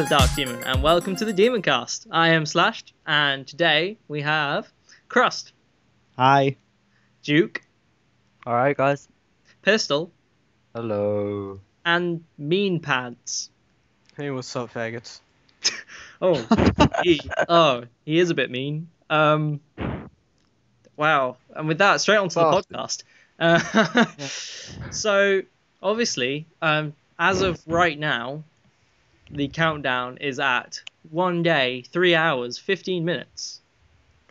the Dark Demon, and welcome to the Demoncast. I am Slashed, and today we have Crust, Hi. Juke, Alright, guys. Pistol, Hello. and Mean Pants. Hey, what's up, faggots? Oh, he is a bit mean. Wow. And with that, straight onto the podcast. So, obviously, as of right now, the countdown is at 1 day, 3 hours, 15 minutes.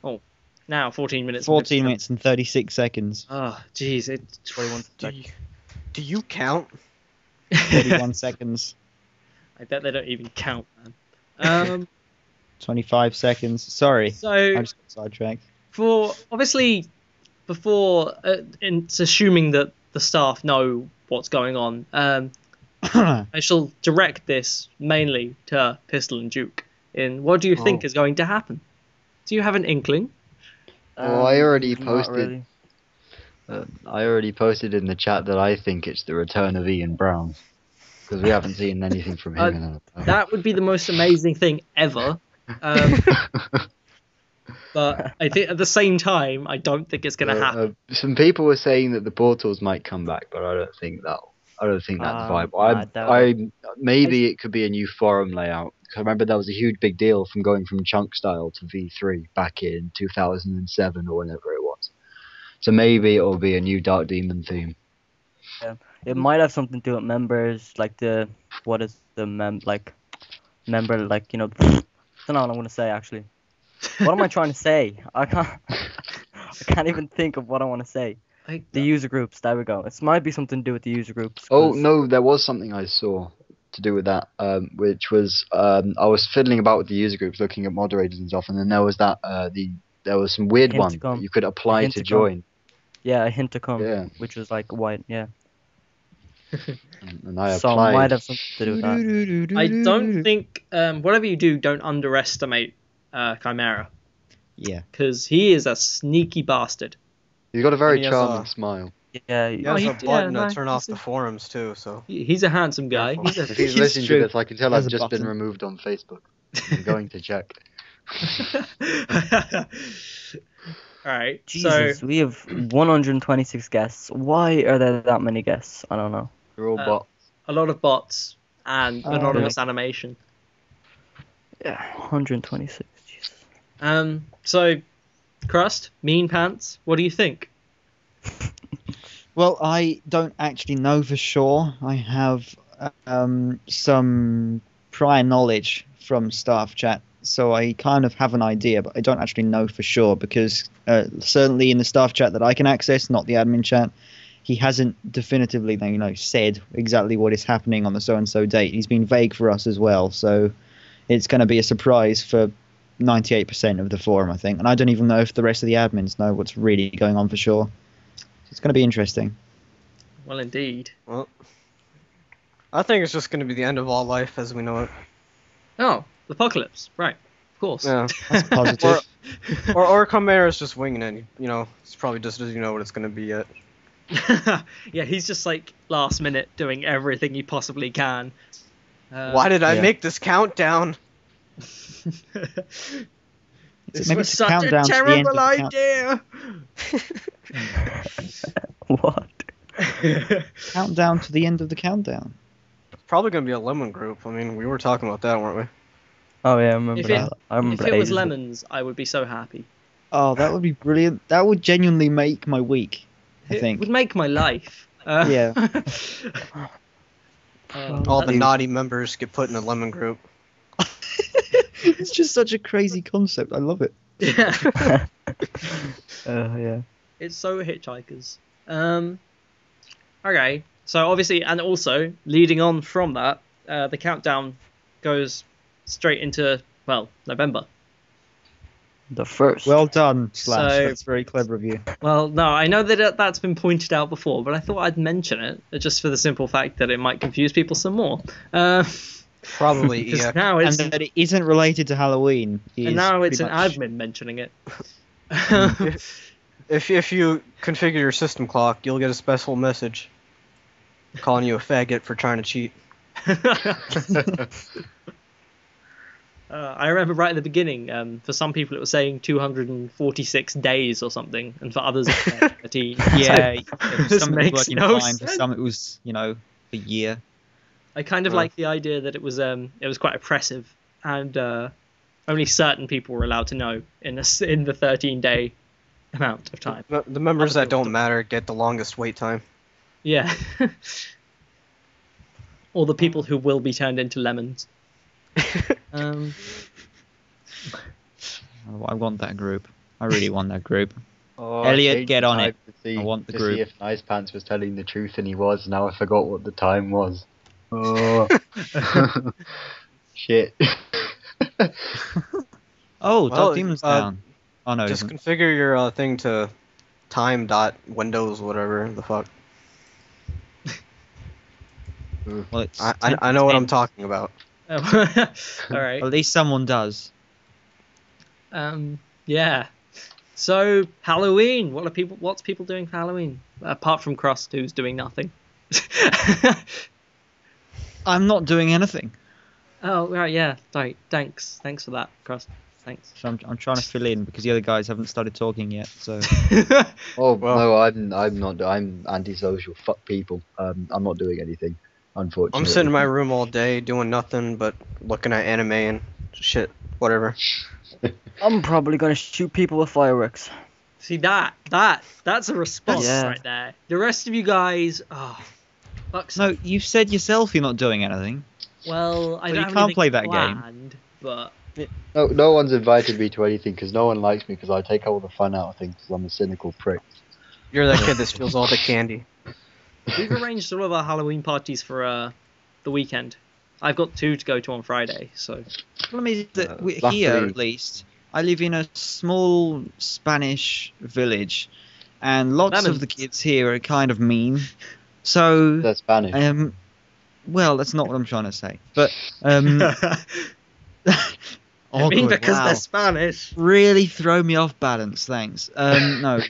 Oh, now 14 minutes. 14 minutes and 36 seconds. Oh, jeez. 21 seconds. Do you count? 31 seconds. I bet they don't even count, man. 25 seconds. Sorry. So, I just got sidetracked. for obviously, before it's assuming that the staff know what's going on, I shall direct this mainly to Pistol and Juke. In what do you think is going to happen? Do you have an inkling? Well, I already Not posted. really. I already posted in the chat that I think it's the return of Ian Brown because we haven't seen anything from him in a while. That would be the most amazing thing ever. But I think at the same time, I don't think it's going to happen. Some people were saying that the portals might come back, but I don't think that's the vibe. Maybe it could be a new forum layout. I remember that was a huge big deal from going from chunk style to V3 back in 2007 or whenever it was. So maybe it'll be a new Dark Demon theme. It might have something to do with members, like member, like, you know, I don't know what I'm going to say, actually. What am I trying to say? I can't even think of what I want to say. The user groups, there we go. It might be something to do with the user groups. Oh, no, there was something I saw to do with that, which was, I was fiddling about with the user groups, looking at moderators and stuff, and then there was that, there was some weird one that you could apply to join. Yeah, a hint to come, Yeah. which was like white, yeah. And I So it applied. might have something to do with that. I don't think, whatever you do, don't underestimate Chimera. Yeah. Because he is a sneaky bastard. He's got a very He has charming a- smile. Yeah, He has he- a button yeah, to turn no, off he's the forums, too, so... He's a handsome guy. Careful. He's If he's It's listening true. to this, I can tell Has I've a just been button. removed on Facebook. I'm going to check. Alright, Jesus, so we have 126 guests. Why are there that many guests? I don't know. We're all bots. a lot of bots and Oh, anonymous animation. Yeah, 126. Jesus. So, Crust, Mean Pants, what do you think? Well, I don't actually know for sure. I have some prior knowledge from staff chat, so I kind of have an idea, but I don't actually know for sure because certainly in the staff chat that I can access, not the admin chat, he hasn't definitively, said exactly what is happening on the so-and-so date. He's been vague for us as well, so it's going to be a surprise for 98% of the forum, I think. And I don't even know if the rest of the admins know what's really going on for sure. It's going to be interesting. Well, indeed. Well, I think it's just going to be the end of all life as we know it. Oh, the apocalypse, right? Of course. Yeah. That's positive. Or Chimera's just winging it. You know, it's probably just doesn't know what it's going to be yet. Yeah, he's just like last minute doing everything he possibly can. Why did I yeah. make this countdown? This Maybe was to such count a down to the end of terrible the idea. What? Countdown to the end of the countdown. Probably going to be a lemon group. I mean, we were talking about that, weren't we? Oh yeah, I remember If it- that. I remember If it was ages ago. lemons, I would be so happy. Oh, that would be brilliant. That would genuinely make my week, I It think. would make my life. Yeah. All the naughty members get put in a lemon group. It's just such a crazy concept. I love it. Yeah. Yeah. It's so hitchhikers. Okay, so obviously, and also leading on from that, the countdown goes straight into November. The first. Well done, Slash. So- That's very clever of you. Well, no, I know that that's been pointed out before, but I thought I'd mention it just for the simple fact that it might confuse people some more. Probably, Because yeah. now And it's that it isn't related to Halloween. and now it's an pretty much- admin mentioning it. If you configure your system clock, you'll get a special message calling you a faggot for trying to cheat. I remember right at the beginning, for some people it was saying 246 days or something, and for others it was 13. Yeah, This some it was makes working no fine. For sense. some it was, a year. I kind of like the idea that it was quite oppressive, and only certain people were allowed to know in the 13-day amount of time. The members Other that people don't matter get the longest wait time. Yeah. Or the people who will be turned into lemons. I want that group. I really want that group. Oh, Elliot, I changed get the on time it. To see, I want the to group. see if Nice Pants was telling the truth, and he was. Now I forgot what the time was. Oh. Shit. Oh, Well, Dark Demon's down. Oh no, it Just isn't. configure your thing to time dot Windows whatever the fuck. Well, it's I know what I'm talking about. All right. At least someone does. Yeah. So Halloween. What's people doing for Halloween? Apart from Crust, who's doing nothing. I'm not doing anything. Oh right, yeah. Sorry. Thanks for that, Crust. Thanks. So I'm trying to fill in because the other guys haven't started talking yet. So Oh Well- no, I'm not. I'm antisocial. Fuck people. I'm not doing anything. Unfortunately. I'm sitting in my room all day doing nothing but looking at anime and shit, whatever. I'm probably gonna shoot people with fireworks. See that's a response Yeah. right there. The rest of you guys, fuck's sake. no, you've said yourself you're not doing anything. Well, I So don't you have can't anything play that game. planned, but No one's invited me to anything because no one likes me because I take all the fun out of things because I'm a cynical prick. You're that kid that steals all the candy. we've arranged all of our Halloween parties for the weekend. I've got 2 to go to on Friday, so The problem is that we're luckily- here, at least, I live in a small Spanish village, and lots of the kids here are kind of mean. So, They're Spanish. well, that's not what I'm trying to say. But, I mean awkward, because wow. they're Spanish. Really throw me off balance, thanks. No.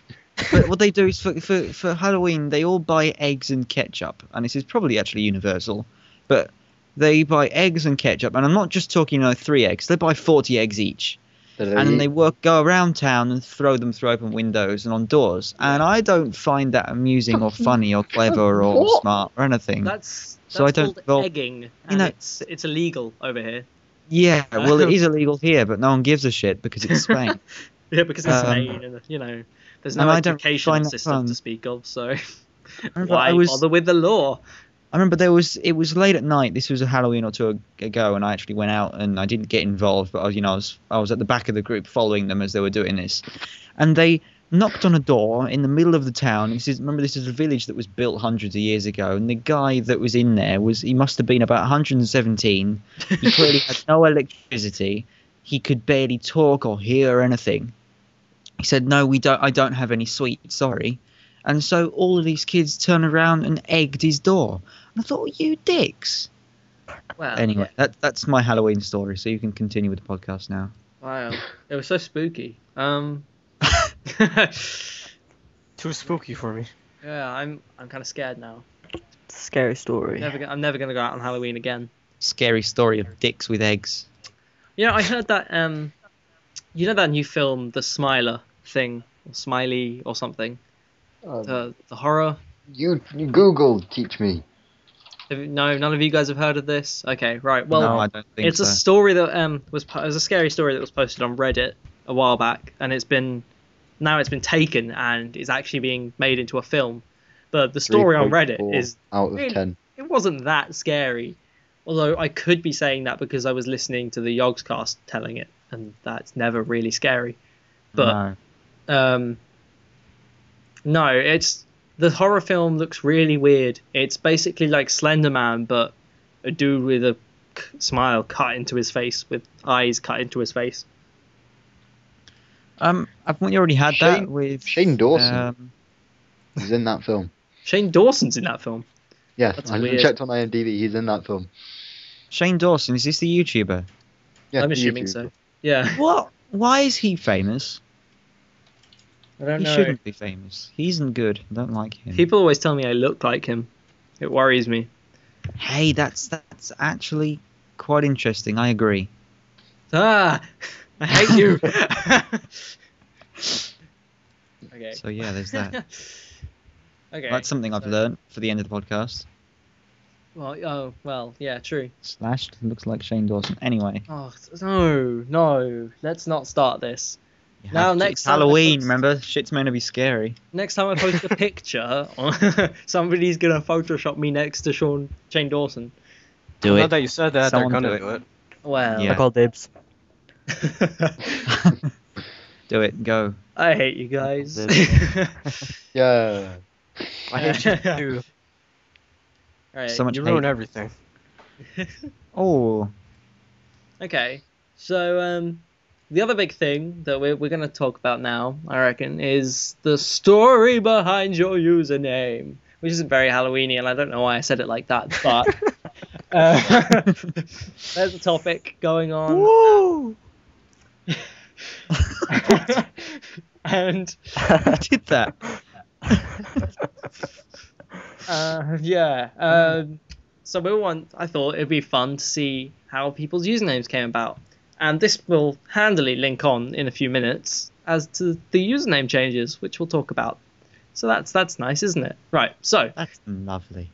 But what they do is for Halloween, they all buy eggs and ketchup, and this is probably actually universal, but they buy eggs and ketchup, and I'm not just talking 3 eggs. They buy 40 eggs each, and then they go around town and throw them through open windows and on doors. And I don't find that amusing or funny or clever or smart or anything. That's So I don't called well, egging, and it's illegal over here. Yeah, well, it is illegal here, but no one gives a shit because it's Spain. Yeah, because it's Spain, and there's no and I don't educational find that system fun. to speak of, so remember why bother with the law? I remember it was late at night. This was a Halloween or 2 ago, and I actually went out and I didn't get involved, but I was at the back of the group following them as they were doing this, and they knocked on a door in the middle of the town. This is a village that was built hundreds of years ago, and the guy that was in there he must have been about 117. He clearly had no electricity. He could barely talk or hear anything. He said, "No, I don't have any sweets, sorry." And so all of these kids turned around and egged his door. And I thought, well, you dicks. Well, Anyway, that's my Halloween story, so you can continue with the podcast now. wow, it was so spooky. Too spooky for me. Yeah, I'm kind of scared now. It's a scary story. I'm never gonna go out on Halloween again. Scary story of dicks with eggs. I heard that that new film, The Smiler thing, or Smiley or something, the horror. You Google teach me. No, none of you guys have heard of this. Okay, right. Well, No, I don't think it's so. a story that it was a scary story that was posted on Reddit a while back, and it's been taken and is actually being made into a film. But the story on Reddit 3.4 is out of 10. It wasn't that scary, although I could be saying that because I was listening to the Yogscast telling it, and that's never really scary. But No. no, it's the horror film looks really weird. It's basically like Slender Man, but a dude with a smile cut into his face, with eyes cut into his face. I've already had that with Shane Dawson. He's in that film. Shane Dawson's in that film. Yeah, That's I weird. checked on IMDb. He's in that film. Shane Dawson, is this the YouTuber? Yeah, I'm assuming YouTube. so. Yeah, What? Why is he famous? I don't He know. shouldn't be famous. He isn't good. I don't like him. People always tell me I look like him. It worries me. Hey, that's actually quite interesting. I agree. I hate you. Okay. So yeah, there's that. Okay. That's something I've learned for the end of the podcast. Well, yeah, true. Slashed looks like Shane Dawson. Anyway. Oh no, let's not start this. Now next it's Halloween, time remember? Shit's meant to be scary. Next time I post a picture, somebody's gonna Photoshop me next to Shane Dawson. Do Now it. that you said that, Someone they're do gonna it. do it. Well, Yeah. I call dibs. Do it. Go. I hate you guys. Yeah. I hate you too. Right. So much You hate. ruin everything. Oh. Okay, so the other big thing that we're going to talk about now, I reckon, is the story behind your username, which isn't very Halloweeny, and I don't know why I said it like that, but there's a topic going on. Woo! And Who did that? so I thought it'd be fun to see how people's usernames came about, and this will handily link on in a few minutes as to the username changes, which we'll talk about. So that's nice, isn't it? Right. So That's lovely.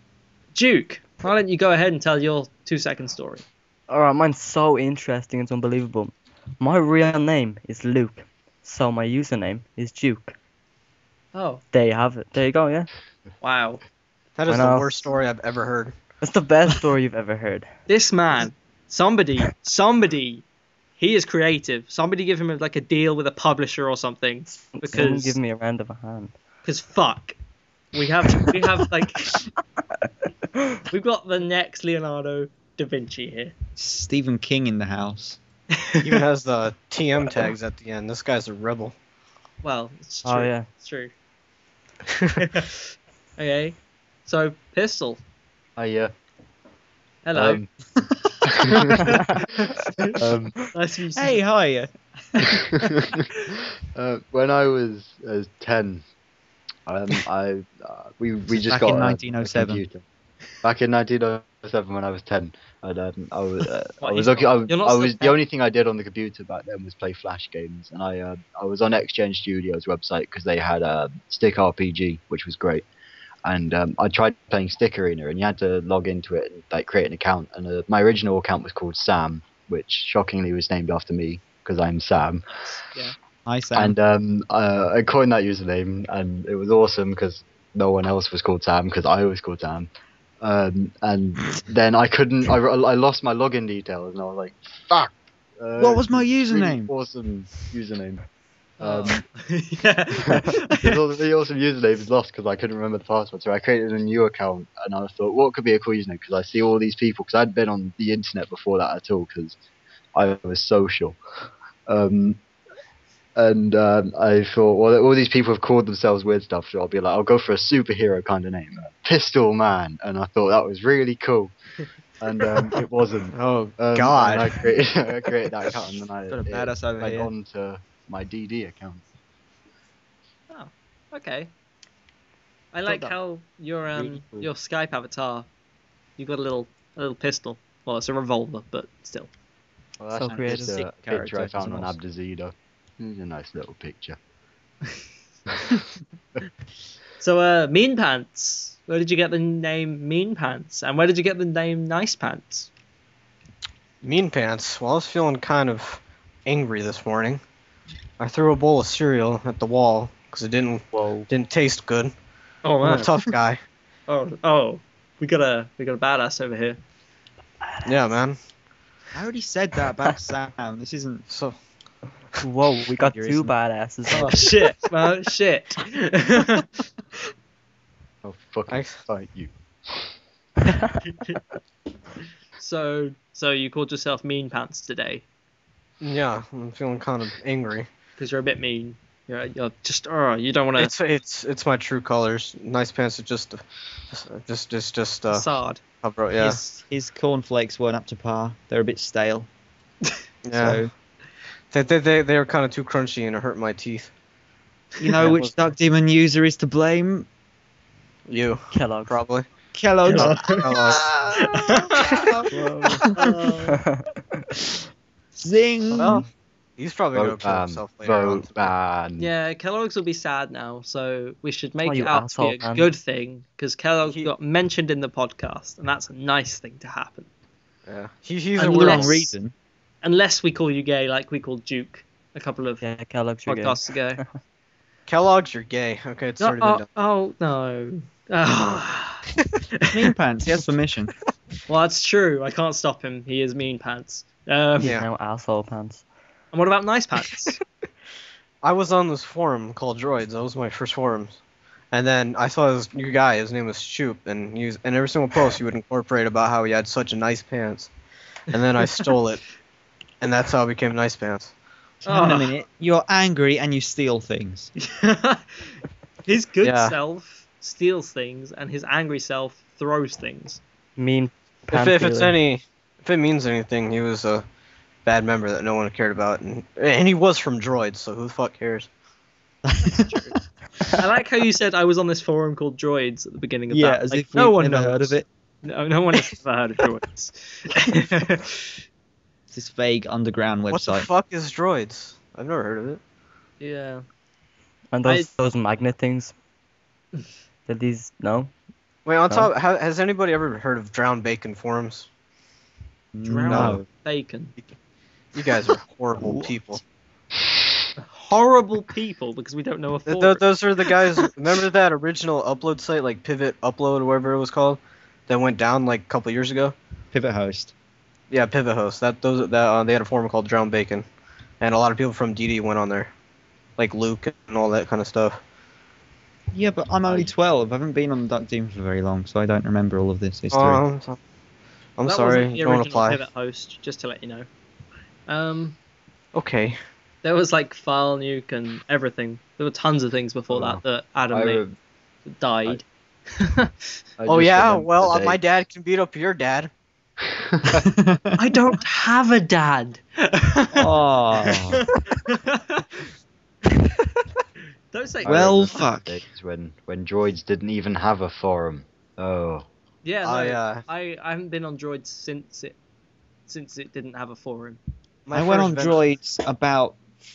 Duke, why don't you go ahead and tell your 2-second story? Alright, mine's so interesting, it's unbelievable. My real name is Luke, so my username is Juke. Oh, There you have it. There you go, yeah. wow. That is I the know. worst story I've ever heard. That's the best story you've ever heard. This man, somebody, he is creative. Somebody give him like a deal with a publisher or something. Someone Because give me a round of a hand. fuck, we have like we've got the next Leonardo da Vinci here. Stephen King in the house. Even has the TM tags at the end. This guy's a rebel. Well, it's true. Oh, yeah. It's true. Okay, so Pistol. Yeah. Hello. Nice to meet you. Hey, hi. When I was 10, we just Back got in a 1907. computer. Back in 1907, when I was 10, I was What, looking. you're not I still was 10? the only thing I did on the computer back then was play Flash games, and I was on Exchange Studios website because they had Stick RPG, which was great. And I tried playing Stick Arena, and you had to log into it and like create an account. And my original account was called Sam, which shockingly was named after me because I'm Sam. Yeah. Hi, Sam. And I coined that username, and it was awesome because no one else was called Sam because I was called Sam. And then I couldn't. I lost my login details, and I was like, "Fuck!" What was my Really username? awesome username. Yeah. The awesome username is lost because I couldn't remember the password, so I created a new account, and I thought, what could be a cool username? Because I see all these people, because I'd been on the internet before that at all, because I was social. I thought, well, all these people have called themselves weird stuff, so I'll be like, I'll go for a superhero kind of name, Pistol Man, and I thought that was really cool. And it wasn't. Oh And God. I created that account, and then I Got a badass over went here. on to my DD account. Okay. I like that how your really cool. your Skype avatar, you got a little pistol. Well, it's a revolver, but still. Well, So that's creative. just a Sick picture I character, found on isn't it? Abdazida. It's a nice little picture. So, Mean Pants. Where did you get the name Mean Pants? And where did you get the name Nice Pants? Mean Pants. Well, I was feeling kind of angry this morning. I threw a bowl of cereal at the wall because it didn't taste good. Oh I'm a tough guy. Oh, we got a badass over here. Yeah, man. I already said that about Sam. This isn't. So Whoa, we got Here two isn't. badasses. Oh shit, man, shit. I'll fucking I- fight you. So you called yourself Mean Pants today yeah, I'm feeling kind of angry. because you're a bit mean. You're just you don't want to It's my true colors. Nice Pants are just facade. bro, yeah. His cornflakes weren't up to par. They're a bit stale. Yeah. So, They were kind of too crunchy and it hurt my teeth. you know which Duck Demon user is to blame? You Kellogg. probably. Kellogg's. Kellogg. Zing. Well, he's probably gonna Vote kill ban. himself later on. Vote ban. Yeah, Kellogg's will be sad now, so we should make you it out to be a asshole, man. good thing, because Kellogg's He- got mentioned in the podcast, and that's a nice thing to happen. Yeah. He's a For the Unless- wrong weird. reason. Unless we call you gay like we called Juke a couple of Yeah, Kellogg's your game. podcasts ago. Kellogg's, you're gay. Okay, it's already been done. Oh, no. Ah. Mean Pants, he has permission. Well, that's true. I can't stop him. He is mean pants. He's Yeah. now asshole pants. And what about nice pants? I was on this forum called Droids. That was my first forums. And then I saw this new guy. His name was Shoop, and in every single post he would incorporate about how he had such a nice pants. And then I stole it, and that's how it became Nice Pants. Hang on a minute. You're angry and you steal things. His good Yeah. self steals things, and his angry self throws things. Mean If it means anything, he was a bad member that no one cared about, and he was from Droids, so who the fuck cares? I like how you said I was on this forum called Droids at the beginning of Yeah, that. as Like, if no we've one never knows. heard of it. No one has ever heard of Droids. It's this vague underground What the website. fuck is Droids? I've never heard of it. Yeah. And those magnet things. Did these no? Wait, on No. top, has anybody ever heard of Drowned Bacon forums? Drowned No. bacon. You guys are horrible people. Horrible people because we don't know a forum. Those are the guys. Remember that original upload site, like Pivot Upload or whatever it was called, that went down like a couple years ago? Pivot host. Yeah, Pivot Host. They had a forum called Drowned Bacon, and a lot of people from DD went on there, like Luke and all that kind of stuff. Yeah, but I'm only 12. I haven't been on Duck Team for very long, so I don't remember all of this history. I'm That sorry, wasn't the don't original apply. Pivot host, just to let you know. Okay. There was like File Nuke and everything. There were tons of things before that Adam made died. Oh yeah, well, my dad can beat up your dad. I don't have a dad. Oh. Don't say. Well, remember fuck. days when Droids didn't even have a forum. Oh. Yeah, no, I, I haven't been on Droids since it didn't have a forum. my I went first on venture- Droids about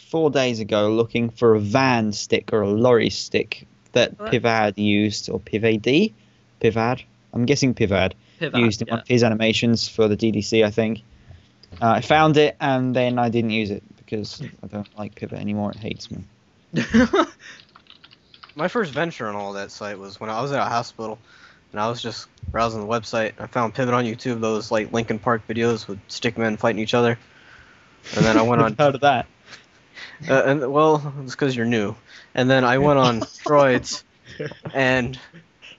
4 days ago looking for a van stick or a lorry stick that Well, Pivad used, or Pivad? Pivad? I'm guessing Pivad. Pivot, Used in one of his animations for the DDC, I think. I found it and then I didn't use it because I don't like Pivot anymore. It hates me. My first venture on all that site was when I was at a hospital, and I was just browsing the website. I found Pivot on YouTube, those like Linkin Park videos with stickmen fighting each other. And then I went on, Heard of that? and well, it's because you're new. And then I went on Droids, and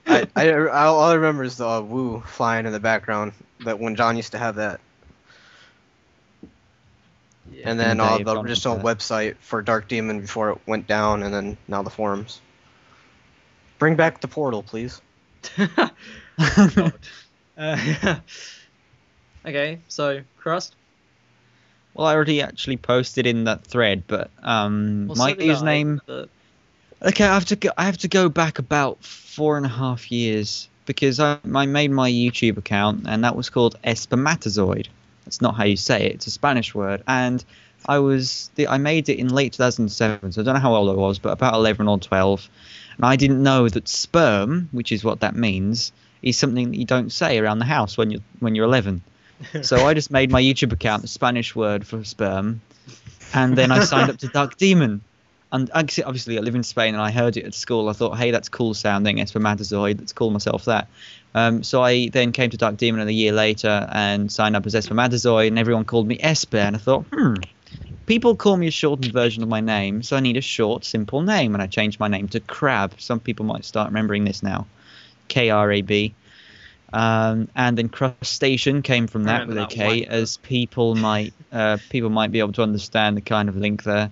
all I remember is the woo flying in the background. That when John used to have that. And then Dave, the John original had that. website for Dark Demon before it went down, and then now the forums. Bring back the portal, please. Okay, so Crust. Well, I already actually posted in that thread, but Well, my so did I, username. but- Okay, I have to go back about 4.5 years because I made my YouTube account and that was called Espermatozoid. That's not how you say it. It's a Spanish word, and I made it in late 2007, so I don't know how old I was, but about 11 or 12, and I didn't know that sperm, which is what that means, is something that you don't say around the house when you're 11. So I just made my YouTube account the Spanish word for sperm, and then I signed up to Duck Demon. And obviously I live in Spain and I heard it at school. I thought, hey, that's cool sounding, Espermatozoid, let's call myself that. So I then came to Duck Demon a year later and signed up as Espermatozoid, and everyone called me Esper, and I thought, people call me a shortened version of my name, so I need a short, simple name, and I changed my name to Crab. Some people might start remembering this now. Krab. And then Crustacean came from that with a K, as people might be able to understand the kind of link there.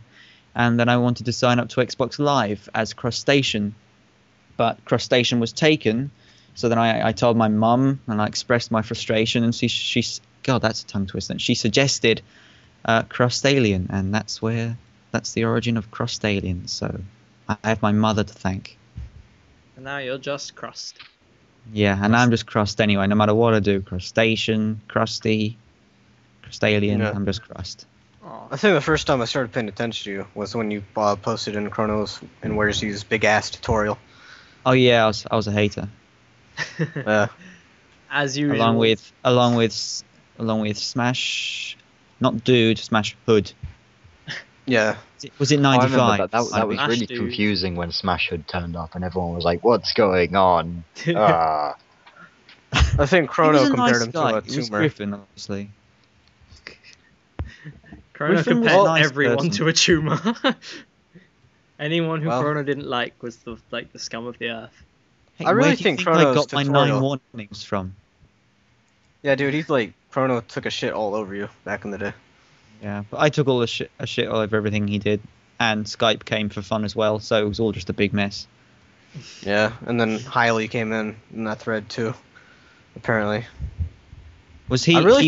And then I wanted to sign up to Xbox Live as Crustacean, but Crustacean was taken. So then I told my mum and I expressed my frustration, and she God, that's a tongue twister. She suggested Crustalien, and that's the origin of Crustalien. So I have my mother to thank. And now you're just Crust. Yeah, and I'm just Crust anyway. No matter what I do, Crustacean, Crusty, Crustalien, Yeah. I'm just Crust. Oh. I think the first time I started paying attention to you was when you posted in Chronos and Where's You's big ass tutorial. Oh yeah, I was a hater. As usual. Along with Smash, not Dude, Smash Hood. Yeah. Was it Oh, I 95? remember that was Smash really Dude. confusing when Smash Hood turned up and everyone was like, "What's going on?" Ah. I think He Chrono was a compared nice him guy. to a It was tumor. Griffin, obviously. Chrono Griffin was compared a nice everyone person. to a tumor. Anyone who Well- Chrono didn't like was the scum of the earth. Hey, I really where do you think I Chrono's got my tutorial- 9 warnings from? Yeah, dude, he's like Chrono took a shit all over you back in the day. Yeah, but I took all the shit all over everything he did, and Skype came for fun as well, so it was all just a big mess. Yeah, and then Hiley came in that thread too. Apparently. Was he? I really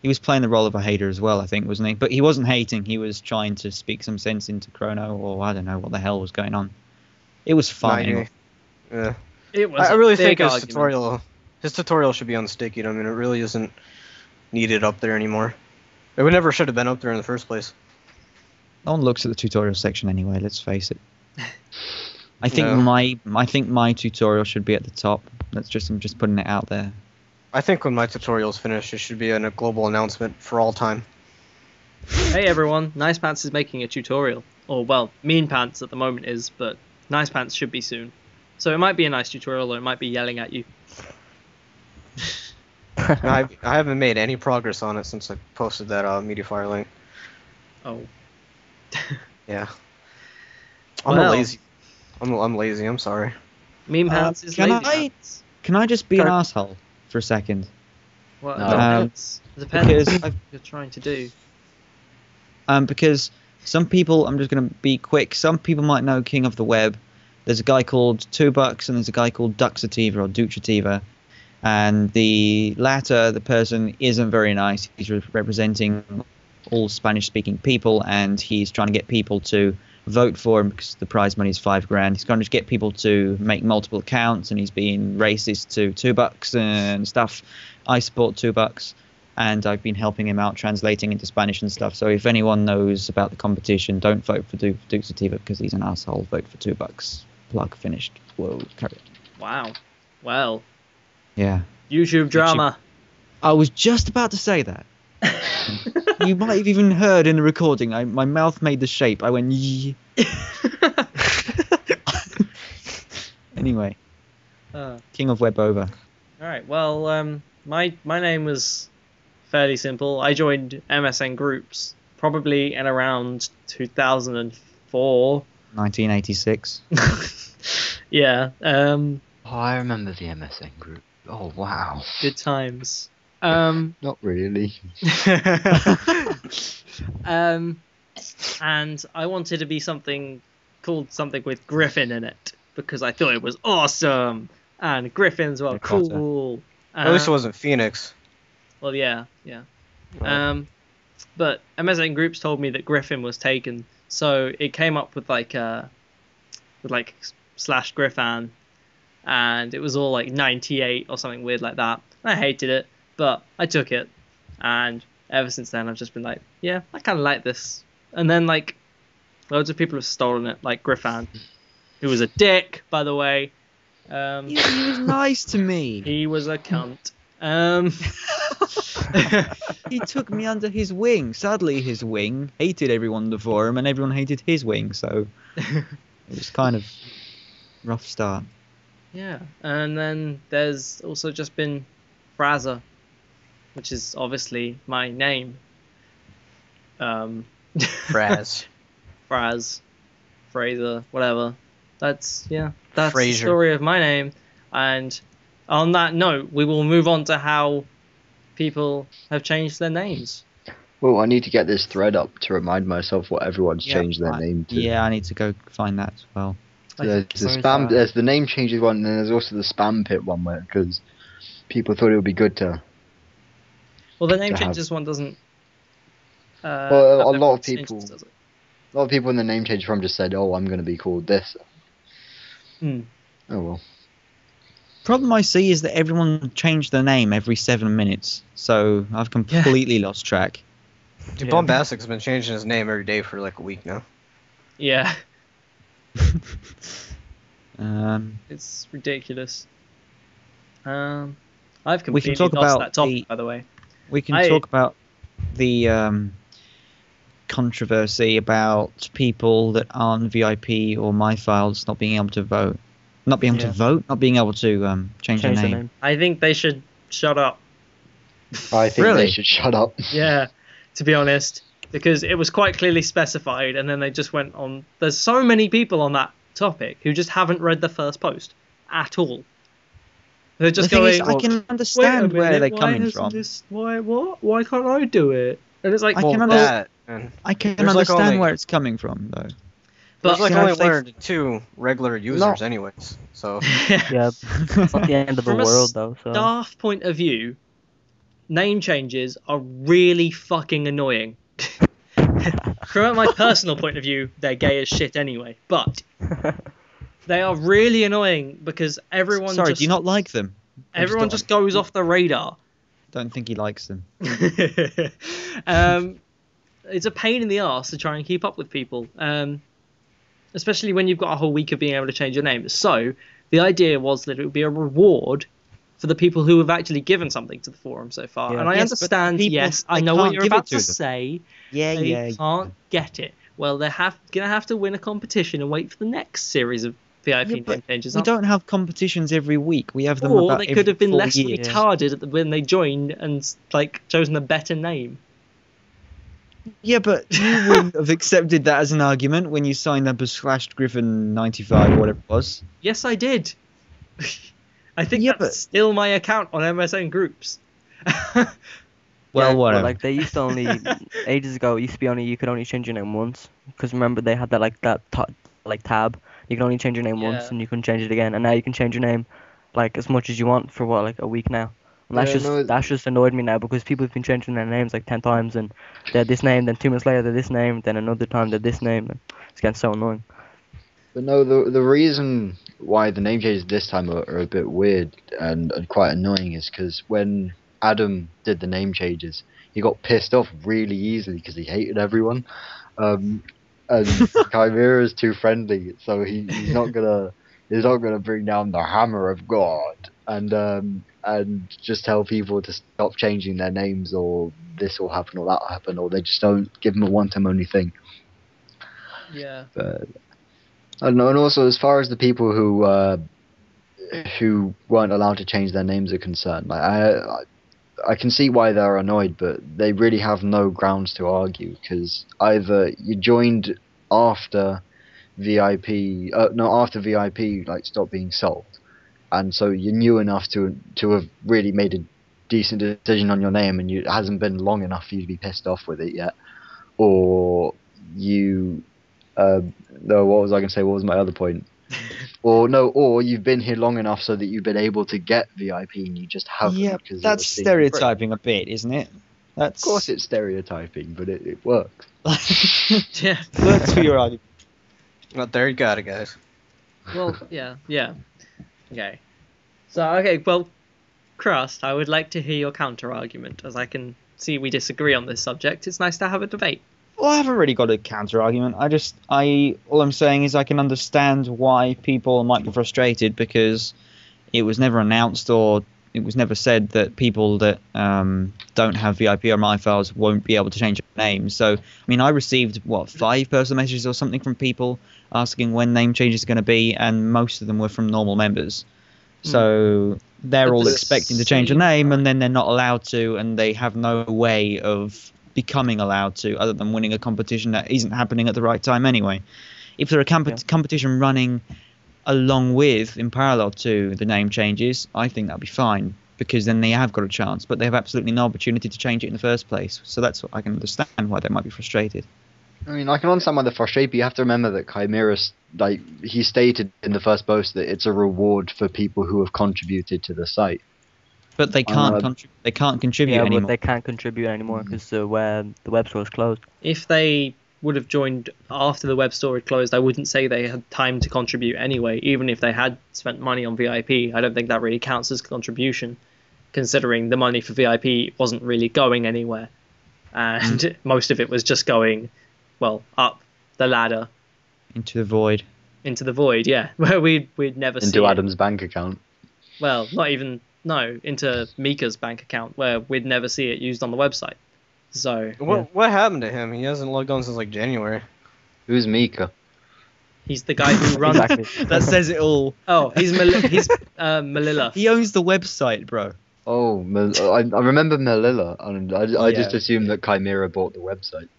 He was playing the role of a hater as well, I think, wasn't he? But he wasn't hating. He was trying to speak some sense into Chrono, or I don't know what the hell was going on. It was fun. Anyway. Yeah. It was I a really big think argument. his tutorial should be unsticky. I mean, it really isn't needed up there anymore. It would never should have been up there in the first place. No one looks at the tutorial section anyway. Let's face it. I think No. my tutorial should be at the top. I'm just putting it out there. I think when my tutorial's finished, it should be a global announcement for all time. Hey everyone, Nice Pants is making a tutorial. Or well, Mean Pants at the moment is, but Nice Pants should be soon. So it might be a nice tutorial, or it might be yelling at you. I haven't made any progress on it since I posted that MediaFire link. Oh. Yeah. Well. lazy. I'm lazy. I'm sorry. Mean Pants is can lazy I- pants. Can I just be an Sure. asshole for a second? Well, No. it depends Because what you're trying to do. Because some people, I'm just going to be quick. Some people might know King of the Web. There's a guy called $2 and there's a guy called Duxativa or Duxativa. And the latter, the person isn't very nice. He's representing all Spanish-speaking people, and he's trying to get people to vote for him because the prize money is $5,000. He's trying to get people to make multiple accounts, and he's being racist to $2 and stuff. I support $2, and I've been helping him out translating into Spanish and stuff. So if anyone knows about the competition, don't vote for Duxativa because he's an asshole. Vote for $2. Plug finished. Whoa, carry on. Wow. Well, Yeah. YouTube drama. I was just about to say that. You might have even heard in the recording. My mouth made the shape. I went yee. Anyway, King of Web over. Alright, well, my name was fairly simple. I joined MSN groups probably in around 2004. 1986. Yeah, Oh, I remember the MSN group. Oh, wow. good times. Not really. And I wanted to be called something with Griffin in it because I thought it was awesome, and Griffins were cool. At least it wasn't Phoenix. Well, yeah. Right. But MSN groups told me that Griffin was taken, so it came up with /Griffan, and it was all like 98 or something weird like that. I hated it, but I took it, and ever since then I've just been like, yeah, I kind of like this. And then like loads of people have stolen it, like Griffan, who was a dick, by the way. He was nice to me. He was a cunt. He took me under his wing. Sadly, his wing hated everyone on the forum, and everyone hated his wing, so it was kind of rough start. Yeah, and then there's also just been Fraser, which is obviously my name. Fraz. Fraser, whatever. That's the Frasier. story of my name. And on that note, we will move on to how people have changed their names. Well, I need to get this thread up to remind myself what everyone's Yeah, changed their name to. Yeah, I need to go find that as well. There's the spam. There's the name changes one, and then there's also the spam pit one, where because people thought it would be good to. Well, the name to have- changes one doesn't. Well, have a lot of different people- changes, does it? A lot of people in the name change from just said, "Oh, I'm going to be called this." Hmm. Oh well. Problem I see is that everyone changed their name every 7 minutes, so I've completely lost track. Dude, Yeah. Bombastic's been changing his name every day for like a week now. Yeah, Um, it's ridiculous. I've we completely can talk lost about that topic, by the way. we can I- talk about the controversy about people that aren't VIP or my files not being able to vote, not being able to Yeah. vote, not being able to change their Change the name. name. I think they should shut up. I think Really? they should shut up. Yeah, to be honest, because it was quite clearly specified, and then they just went on. There's so many people on that topic who just haven't read the first post at all. They're just The thing is, going. I can Wait a understand where minute, they're why coming hasn't from. This, why what? Why can't I do it? And it's like, I can Well, understand. that and I can There's, like, understand only- where it's coming from, though. there's but like you know, only if they- 1 or 2 regular users, anyways. So Yeah, it's not the end of the From a world though. So staff point of view, name changes are really fucking annoying. From my personal point of view, they're gay as shit anyway, but they are really annoying because everyone Sorry, just do you not like them? I everyone just just goes off the radar. don't think he likes them. It's a pain in the arse to try and keep up with people, especially when you've got a whole week of being able to change your name. So the idea was that it would be a reward for the people who have actually given something to the forum so far. Yeah. And I Yes, but the understand, people, yes, I they know what can't you're give it about to to them. say. Yeah, They yeah. can't get it. Well, they're gonna have to win a competition and wait for the next series of VIP Yeah, name but changes. we don't have competitions every week. We have them Or about they every could have been 4 less years. retarded when they joined and like chosen a better name. Yeah, but you wouldn't have accepted that as an argument when you signed up as /Griffin95 or whatever it was. Yes, I did. I think Yeah, that's but- still my account on MSN groups. Well, yeah, whatever. But, like they used to only ages ago. It used to be only you could only change your name once. Because remember they had that like tab. You can only change your name once Yeah. and you can change it again. And now you can change your name like as much as you want for like a week now. And that's just annoyed me now because people have been changing their names like 10 times and they're this name, then 2 months later they're this name, then another time they're this name. And it's getting so annoying. But no, the reason why the name changes this time are a bit weird and quite annoying is because when Adam did the name changes, he got pissed off really easily because he hated everyone. And Chimera is too friendly, so he's not gonna bring down the hammer of God and just tell people to stop changing their names or this will happen or that will happen or they just don't give him a one-time only thing. Yeah. But I don't know, and also as far as the people who weren't allowed to change their names are concerned, like I can see why they're annoyed, but they really have no grounds to argue because either you joined after VIP, after VIP like stopped being sold, and so you knew enough to have really made a decent decision on your name, and it hasn't been long enough for you to be pissed off with it yet, or you. No, what was I going to say? What was my other point? Or you've been here long enough so that you've been able to get VIP and you just haven't. Yeah, because that's you're seeing stereotyping a bit, isn't it? That's Of course, it's stereotyping, but it works. Yeah. works for your argument. well, there you got it, guys. Well, yeah. Okay. Well, Crust, I would like to hear your counter argument, as I can see we disagree on this subject. It's nice to have a debate. Well, I haven't really got a counter argument. All I'm saying is I can understand why people might be frustrated because it was never announced or it was never said that people that don't have VIP or my files won't be able to change their names. So, I mean, I received 5 personal messages or something from people asking when name changes are going to be, and most of them were from normal members. So they're At all the expecting to change a same name, time- and then they're not allowed to, and they have no way of becoming allowed to other than winning a competition that isn't happening at the right time anyway. If there are competition running along with, in parallel to the name changes, I think that'd be fine because then they have got a chance, but they have absolutely no opportunity to change it in the first place. So that's what I can understand why they might be frustrated. I mean, I can understand why they're frustrated, but you have to remember that Chimera, he stated in the first post that it's a reward for people who have contributed to the site. But they can't they can't contribute Yeah, anymore. but they can't contribute anymore because the web store is closed. If they would have joined after the web store had closed, I wouldn't say they had time to contribute anyway. Even if they had spent money on VIP, I don't think that really counts as contribution, considering the money for VIP wasn't really going anywhere. and most of it was just going, well, up the ladder Into the void. into the void. Yeah, where we'd never see Into it. Adam's bank account. Well, not even into Mika's bank account, where we'd never see it used on the website. So What happened to him? He hasn't logged on since like January. Who's Mika? he's the guy who runs. Exactly. That says it all. Oh, he's Melilla. He owns the website, bro. Oh, I remember Melilla, and I just Yeah. assumed that Chimera bought the website.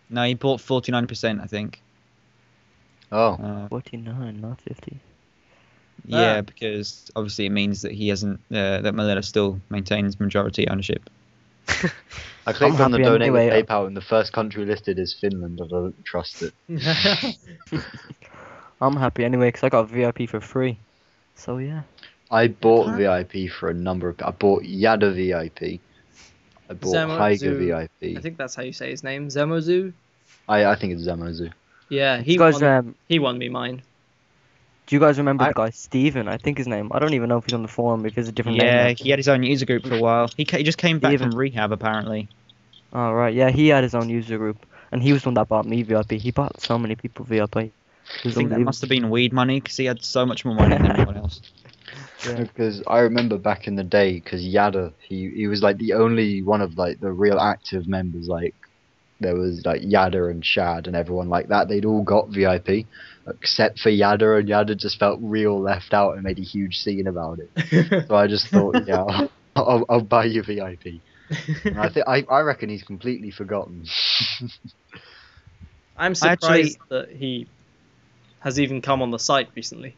No, he bought 49%, I think. Oh, 49, not 50. Yeah, because obviously it means that he hasn't. That Malilla still maintains majority ownership. I clicked on the happy donate anyway. with PayPal, and the first country listed is Finland. I don't trust it. I'm happy anyway because I got VIP for free. So yeah. I bought VIP for a number of. I bought Yada VIP. I bought Higer VIP. I think that's how you say his name, Zemozu. I think it's Zamozu. Yeah, You guys, he won me mine. do you guys remember the guy Steven? I think his name. I don't even know if he's on the forum, if it's a different name. Yeah, now. he had his own user group for a while. He just came back Even- from rehab, apparently. Oh right, yeah, he had his own user group, and he was the one that bought me VIP. He bought so many people VIP. It I was think that must have been weed money, because he had so much more money than anyone else. Yeah. Because I remember back in the day, because Yada, he was like the only one of like the real active members. Like there was like Yada and Shad and everyone like that. They'd all got VIP, except for Yada, and Yada just felt real left out and made a huge scene about it. So I just thought, yeah, I'll buy you VIP. And I reckon he's completely forgotten. I'm surprised that he has even come on the site recently.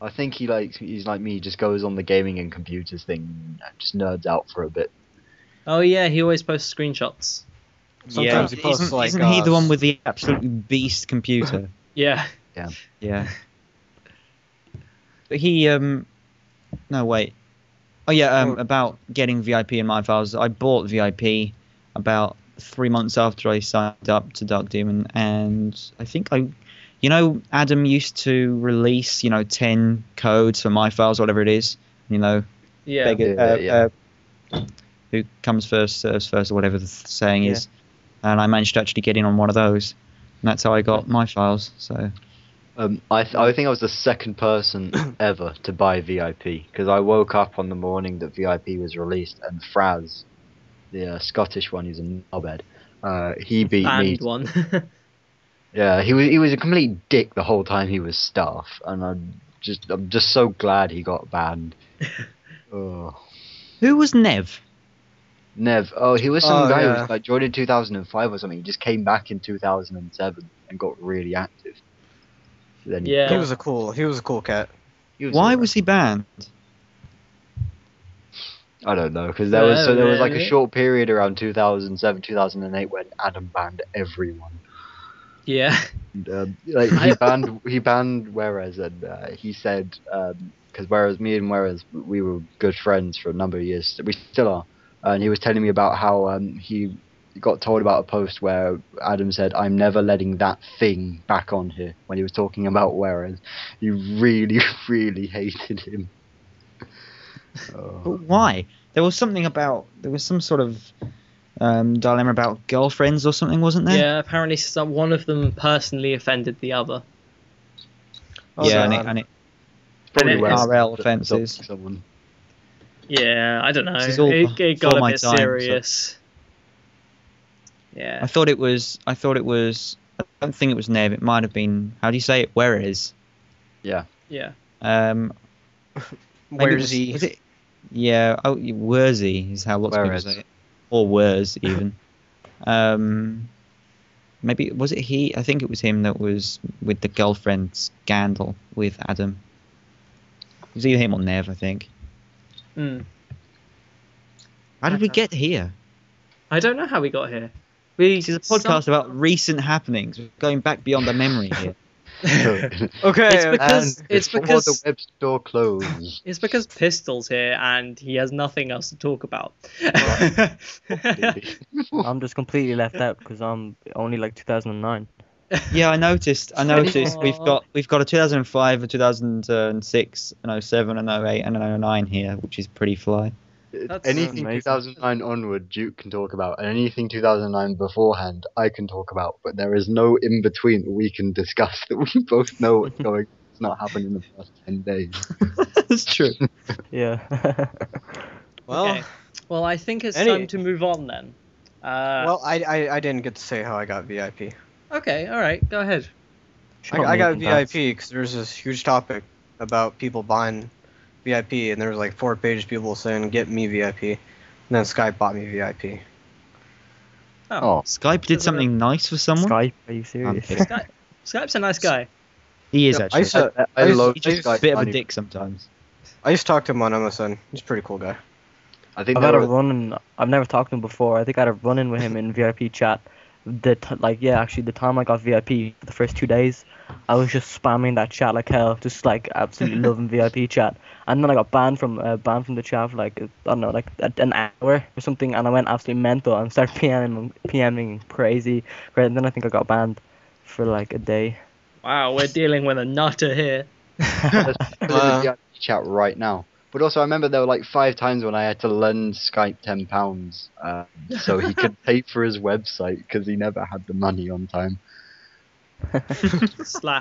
I think he's like me, just goes on the gaming and computers thing, and just nerds out for a bit. Oh yeah, he always posts screenshots. Sometimes he posts, isn't, like, isn't he the one with the absolutely beast computer? Yeah. Yeah. But he no wait. Oh yeah, about getting VIP in my files. I bought VIP about 3 months after I signed up to Dark Demon, and I think Adam used to release 10 codes for my files, whatever it is. Yeah. Who comes first serves first, or whatever the saying is. And I managed to actually get in on one of those, and that's how I got my files. So. I think I was the second person ever to buy VIP, because I woke up on the morning that VIP was released, and Fraz, the Scottish one, who's a knobhead, he beat me. One. Yeah, he was a complete dick the whole time he was staff, and I'm just so glad he got banned. Oh. Who was Nev? Nev. Oh, he was some guy who yeah. was like joined in 2005 or something. He just came back in 2007 and got really active. Then Yeah. He was a cool cat. Why was he banned? I don't know, because there was like a short period around 2007, 2008 when Adam banned everyone. Yeah. And, he banned Juarez, and he said because Juarez, me and Juarez, we were good friends for a number of years. We still are, and he was telling me about how he got told about a post where Adam said, "I'm never letting that thing back on here," when he was talking about Juarez. He really, really hated him. But why? There was some sort of dilemma about girlfriends or something, wasn't there? Yeah, apparently one of them personally offended the other. Oh, yeah, no, and it Probably it- Juarez RL that offences. took someone. Yeah, I don't know. This is all It got before a my bit time, so- serious. Yeah. I thought it was. I don't think it was Nev. It might have been. How do you say it? Juarez. Yeah. Yeah. Maybe Where's it was, he? was it? Yeah. Oh, Wurzy is how lots of people Juarez. say it. Or Wurs even. Maybe was it he? I think it was him that was with the girlfriend scandal with Adam. It was either him or Nev, I think. Mm. How did we get here? I don't know how we got here. This is a podcast about recent happenings. We're going back beyond the memory here. Okay. It's because the web store closed. It's because Pistol's here and he has nothing else to talk about. I'm just completely left out because I'm only like 2009. Yeah, I noticed. We've got a 2005, a 2006, an 07, an 08, and an 09 here, which is pretty fly. Anything amazing. 2009 onward, Duke can talk about, and anything 2009 beforehand, I can talk about. But there is no in between that we can discuss. That we both know what's going. It's not happened in the past 10 days. That's true. Yeah. Well, Okay. Well, I think it's time to move on then. I didn't get to say how I got VIP. Okay, alright, go ahead. I got VIP because there's this huge topic about people buying VIP, and there was like 4 pages of people saying, get me VIP. And then Skype bought me VIP. Oh. Skype did something nice for someone? Skype? Are you serious? Skype's a nice guy. He is Yeah, actually. I love He's just Skype. a bit of a Funny. dick sometimes. I used to talk to him on MSN. He's a pretty cool guy. I think I've there had a were, run-in. I've never talked to him before. I think I had a run-in with him in VIP chat. The time I got VIP, the first 2 days, I was just spamming that chat like hell, just like absolutely loving VIP chat. And then I got banned from the chat for like, I don't know, like an hour or something, and I went absolutely mental and started PMing crazy. And then I think I got banned for like a day. Wow, we're dealing with a nutter here. there's people in the VIP chat right now. But also, I remember there were like 5 times when I had to lend Skype £10 so he could pay for his website because he never had the money on time. /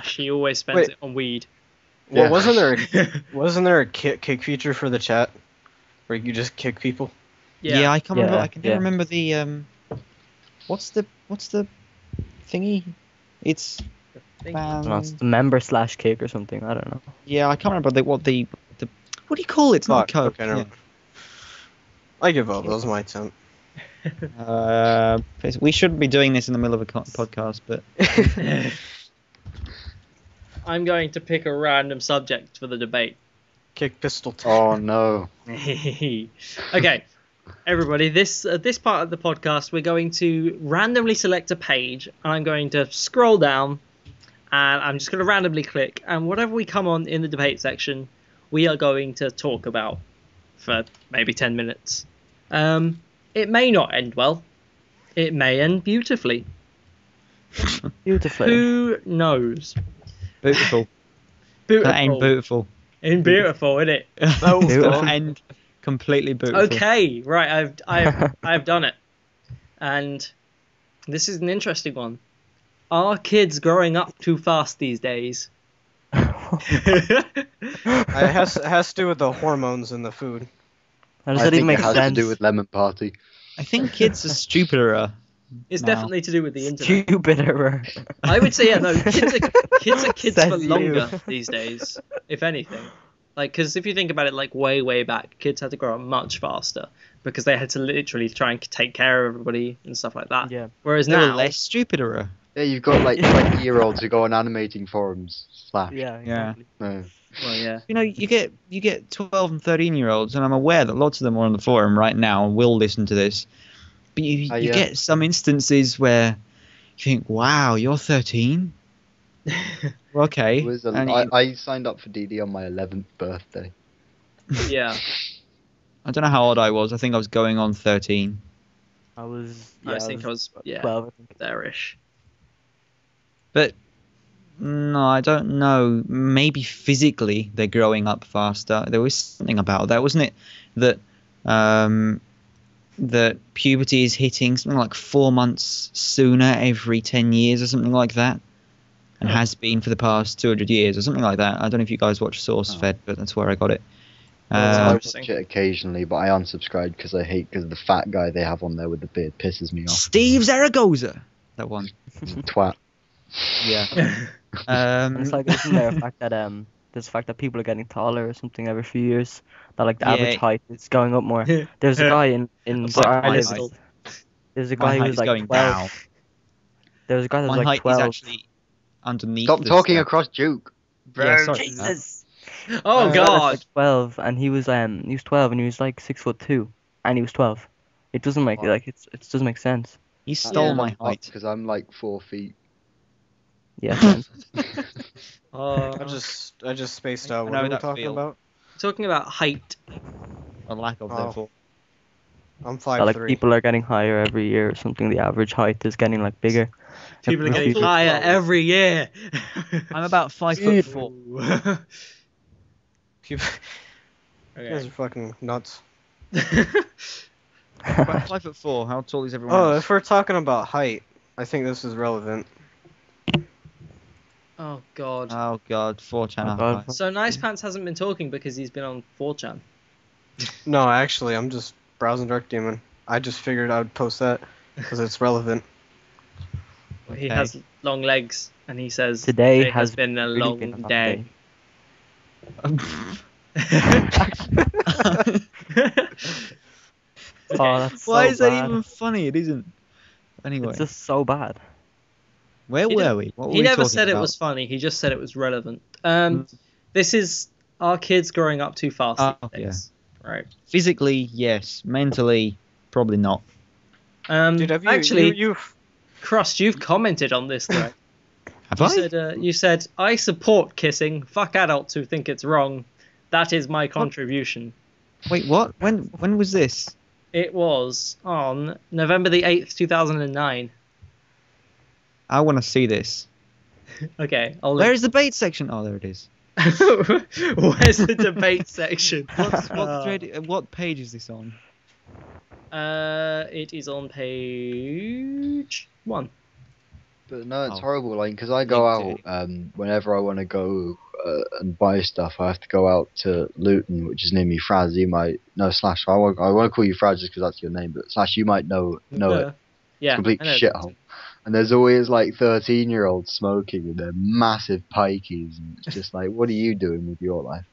he always spends it on weed. Well, Yeah. wasn't there a kick feature for the chat where you just kick people? Yeah, I can't remember. Yeah, I can never remember the what's the thingy? It's I don't know, it's the member/kick or something. I don't know. yeah, I can't remember what do you call it? It's not a code. Okay, no. I give up. That was my attempt. We shouldn't be doing this in the middle of a podcast, but I'm going to pick a random subject for the debate. Kick pistol. Oh no. Okay, everybody, this part of the podcast, we're going to randomly select a page, and I'm going to scroll down, and I'm just going to randomly click, and whatever we come on in the debate section, we are going to talk about for maybe 10 minutes. It may not end well. It may end beautifully. Beautifully. Who knows? beautiful. Beautiful. That ain't beautiful. Ain't beautiful, innit? That end completely beautiful. Okay, right, I've done it. And this is an interesting one. Are kids growing up too fast these days? It has to do with the hormones in the food. How does I that even think make it has sense? to do with Lemon Party. I think kids are stupider. It's No. definitely to do with the internet. Stupider. I would say, yeah, no, kids are kids Says for you. longer these days, if anything. Like, because if you think about it, like, way back, kids had to grow up much faster because they had to literally try and take care of everybody and stuff like that. Yeah. Whereas They were now, less stupider. Yeah, you've got like 20-year-olds who go on animating forums. Slash. Yeah. Exactly. No. well, yeah. You know, you get 12 and 13-year-olds, and I'm aware that lots of them are on the forum right now and will listen to this. But you get some instances where you think, wow, you're 13? Okay. It was And I signed up for DD on my 11th birthday. Yeah. I don't know how old I was. I think I was going on 13. I was. I think I was 12. I think. there-ish. But no, I don't know. Maybe physically they're growing up faster. There was something about that, wasn't it? That puberty is hitting something like 4 months sooner every 10 years or something like that. And has been for the past 200 years or something like that. I don't know if you guys watch SourceFed, but that's where I got it. I watch it occasionally, but I unsubscribed because I hate the fat guy they have on there with the beard pisses me off. Steve Zaragoza, that one. He's a twat. Yeah. It's like, isn't there a fact that there's a fact that people are getting taller or something every few years? That like the average height is going up more. There's a guy in where I live. There's a guy who was like going 12. down. There was a guy that was My like height 12. is actually underneath. Stop the talking step. across Juke. Yeah, sorry. Jesus. Oh, There's a guy that's, God. like 12, and he was 12, and he was like 6'2", and he was 12. It doesn't make it doesn't make sense. He stole my height. Because I'm like 4 feet. Yeah. I just spaced out. What know are we that talking feel. about? Talking about height. A lack of, Oh. therefore. I'm So, like 5'3". people are getting higher every year or something. The average height is getting like bigger. People are getting People- higher every year. I'm about 5'4". You Okay. guys are fucking nuts. About 5'4". How tall is everyone Oh, else? if we're talking about height, I think this is relevant. Oh god. Oh god, 4chan. Oh, God. So Nice Pants hasn't been talking because he's been on 4chan. No, actually, I'm just browsing Dark Demon. I just figured I would post that because it's relevant. He Okay. has long legs, and he says Today has has been a really long been a long day. Oh, that's so Why is that bad. even funny? It isn't. Anyway, It's just so bad. where He were didn't- we? What were He we never talking said it about? was funny. He just said it was relevant. Mm. This is our kids growing up too fast Oh, these days. Right. Physically, yes. Mentally, probably not. Dude, have you Actually, you've Crust, you've commented on this thread. Have You I? said, you said, I support kissing. Fuck adults who think it's wrong. That is my contribution. Wait, what? When was this? It was on November the 8th, 2009. I want to see this. Okay, I'll Where is the bait section? Oh, there it is. Where's the debate section? What page is this on? It is on page 1. But no, it's Oh. horrible. Like, because I go Linked out whenever I want to go and buy stuff, I have to go out to Luton, which is near me. Fraz, you might no Slash. I want to call you Fraz just because that's your name, but Slash, you might know it. It's Yeah, a complete I know. shithole. And there's always like 13-year-olds smoking with their massive pikeys, and it's just like, what are you doing with your life?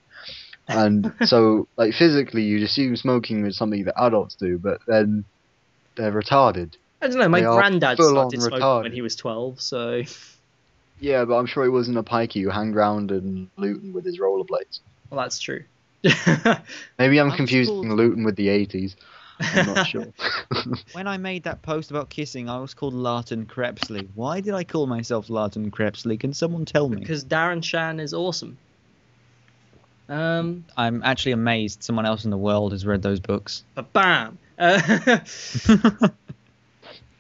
And so, like, physically, you'd assume smoking is something that adults do, but then they're retarded. I don't know, my They are granddad full-on started smoking retarded. when he was 12, so... Yeah, but I'm sure he wasn't a pikey who hung around in Luton with his rollerblades. Well, that's true. Maybe I'm was confusing called- Luton with the 80s. I'm not sure. When I made that post about kissing, I was called Larton Crepsley. Why did I call myself Larton Crepsley? Can someone tell me? Because Darren Shan is awesome. I'm actually amazed someone else in the world has read those books. Bam!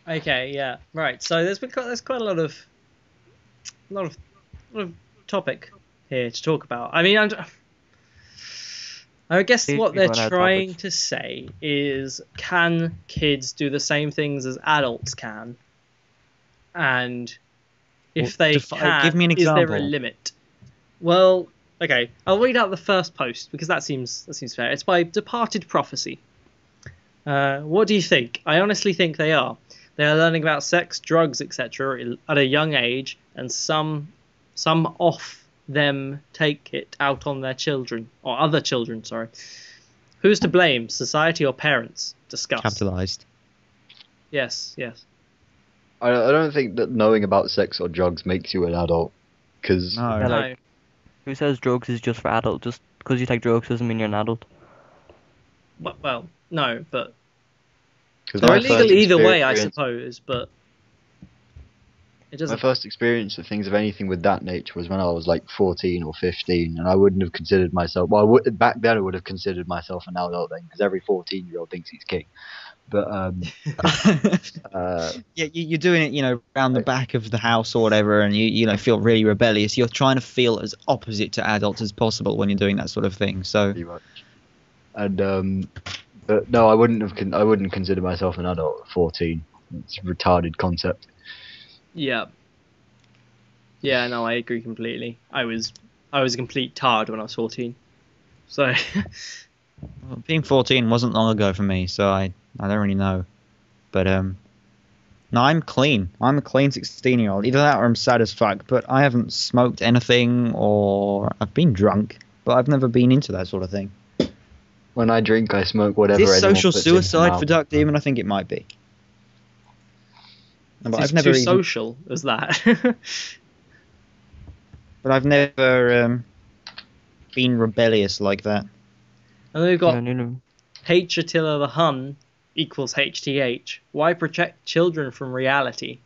Okay, yeah, right. So there's quite a lot of topic here to talk about. I mean, I guess what they're trying to say is, can kids do the same things as adults can? And if they can, give me an is there a example. limit? Well, okay, I'll read out the first post because that seems fair. It's by Departed Prophecy. What do you think? I honestly think they are. They are learning about sex, drugs, etc. at a young age, and some off them take it out on their children, or other children, sorry. Who's to blame, society or parents? Discuss. Capitalized. Yes. I don't think that knowing about sex or drugs makes you an adult. Because No. Yeah, like, who says drugs is just for adults? Just because you take drugs doesn't mean you're an adult. Well, no, but Because they're my illegal first either way, I experience- suppose, but it My doesn't... first experience of things of anything with that nature was when I was like 14 or 15, and I wouldn't have considered myself. Well, back then I would have considered myself an adult then, because every 14-year-old thinks he's king. But Yeah, you're doing it, around the back of the house or whatever, and you feel really rebellious. You're trying to feel as opposite to adults as possible when you're doing that sort of thing. So, pretty much. And but no, I wouldn't consider myself an adult at 14. It's a retarded concept. Yeah, no, I agree completely. I was a complete tard when I was 14. So, being 14 wasn't long ago for me, so I don't really know. But no, I'm clean. I'm a clean 16-year-old. Either that or I'm sad as fuck. But I haven't smoked anything, or I've been drunk, but I've never been into that sort of thing. When I drink, I smoke whatever. Is this anyone social puts into my suicide mouth. for Dark Demon? I think it might be. But it's I've never too even, social as that. but I've never been rebellious like that. And then we've got No. H Attila the Hun equals HTH. Why protect children from reality?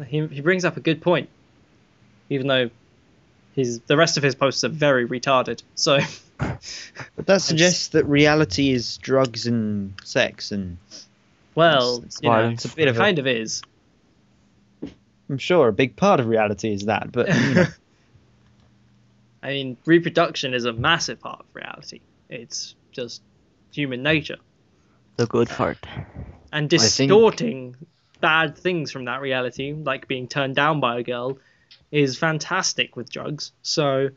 He brings up a good point, even though the rest of his posts are very retarded. So, But that suggests that reality is drugs and sex, and well, it's violence. a bit of kind of is. I'm sure a big part of reality is that, but I mean, reproduction is a massive part of reality. It's just human nature. The good part. And distorting bad things from that reality, like being turned down by a girl, is fantastic with drugs. So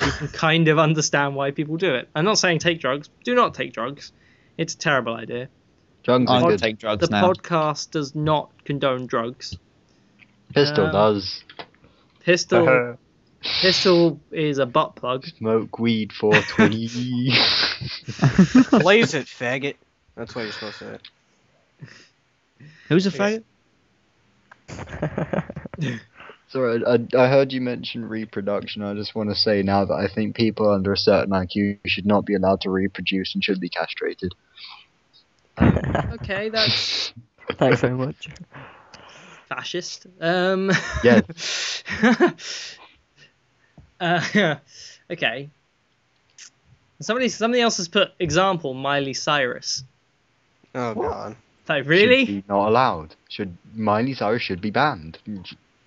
you can kind of understand why people do it. I'm not saying take drugs. Do not take drugs. It's a terrible idea. Drugs are good. Take drugs The now. podcast does not condone drugs. Pistol does. Pistol is a butt plug. Smoke weed 420. Blaze it, faggot. That's what you're supposed to say. Who's a faggot? Sorry, I heard you mention reproduction. I just want to say now that I think people under a certain IQ should not be allowed to reproduce and should be castrated. Okay, that's Thanks very much. fascist. Yeah. Okay. Somebody else has put example Miley Cyrus. Oh god. Like, really? Should be not allowed. Miley Cyrus should be banned.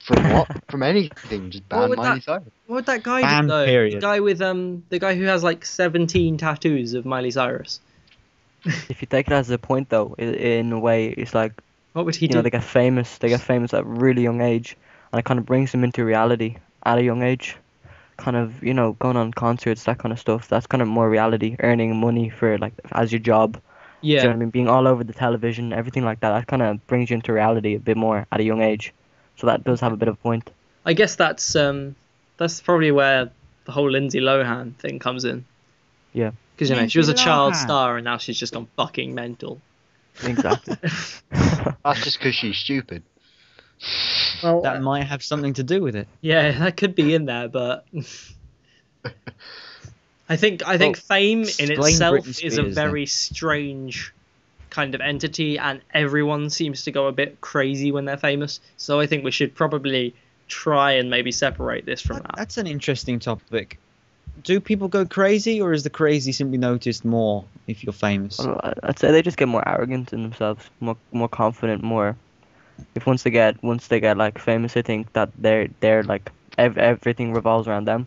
From what? From anything. Just ban Miley Cyrus. What would that guy Ban do though? period. The guy with the guy who has like 17 tattoos of Miley Cyrus. If you take it as a point, though, in a way, it's like, What would he you know, do? they get famous at a really young age, and it kind of brings them into reality at a young age. Kind of, you know, going on concerts, that kind of stuff. That's kind of more reality, earning money for, like, as your job. Do you know what I mean? Being all over the television, everything like that. That kind of brings you into reality a bit more at a young age. So that does have a bit of a point. I guess that's probably where the whole Lindsay Lohan thing comes in. Yeah. Because, you know, she was a Lindsay child Lohan. star and now she's just gone fucking mental. Exactly. That's just because she's stupid. Well, That might have something to do with it. yeah, that could be in there, but I think fame in explain itself Britney is a Spears, very strange kind of entity, and everyone seems to go a bit crazy when they're famous. So I think we should probably try and maybe separate this from that. That's an interesting topic. Do people go crazy, or is the crazy simply noticed more if you're famous? Well, I'd say they just get more arrogant in themselves, more confident, more. If once they get like famous, I think that they're like everything revolves around them.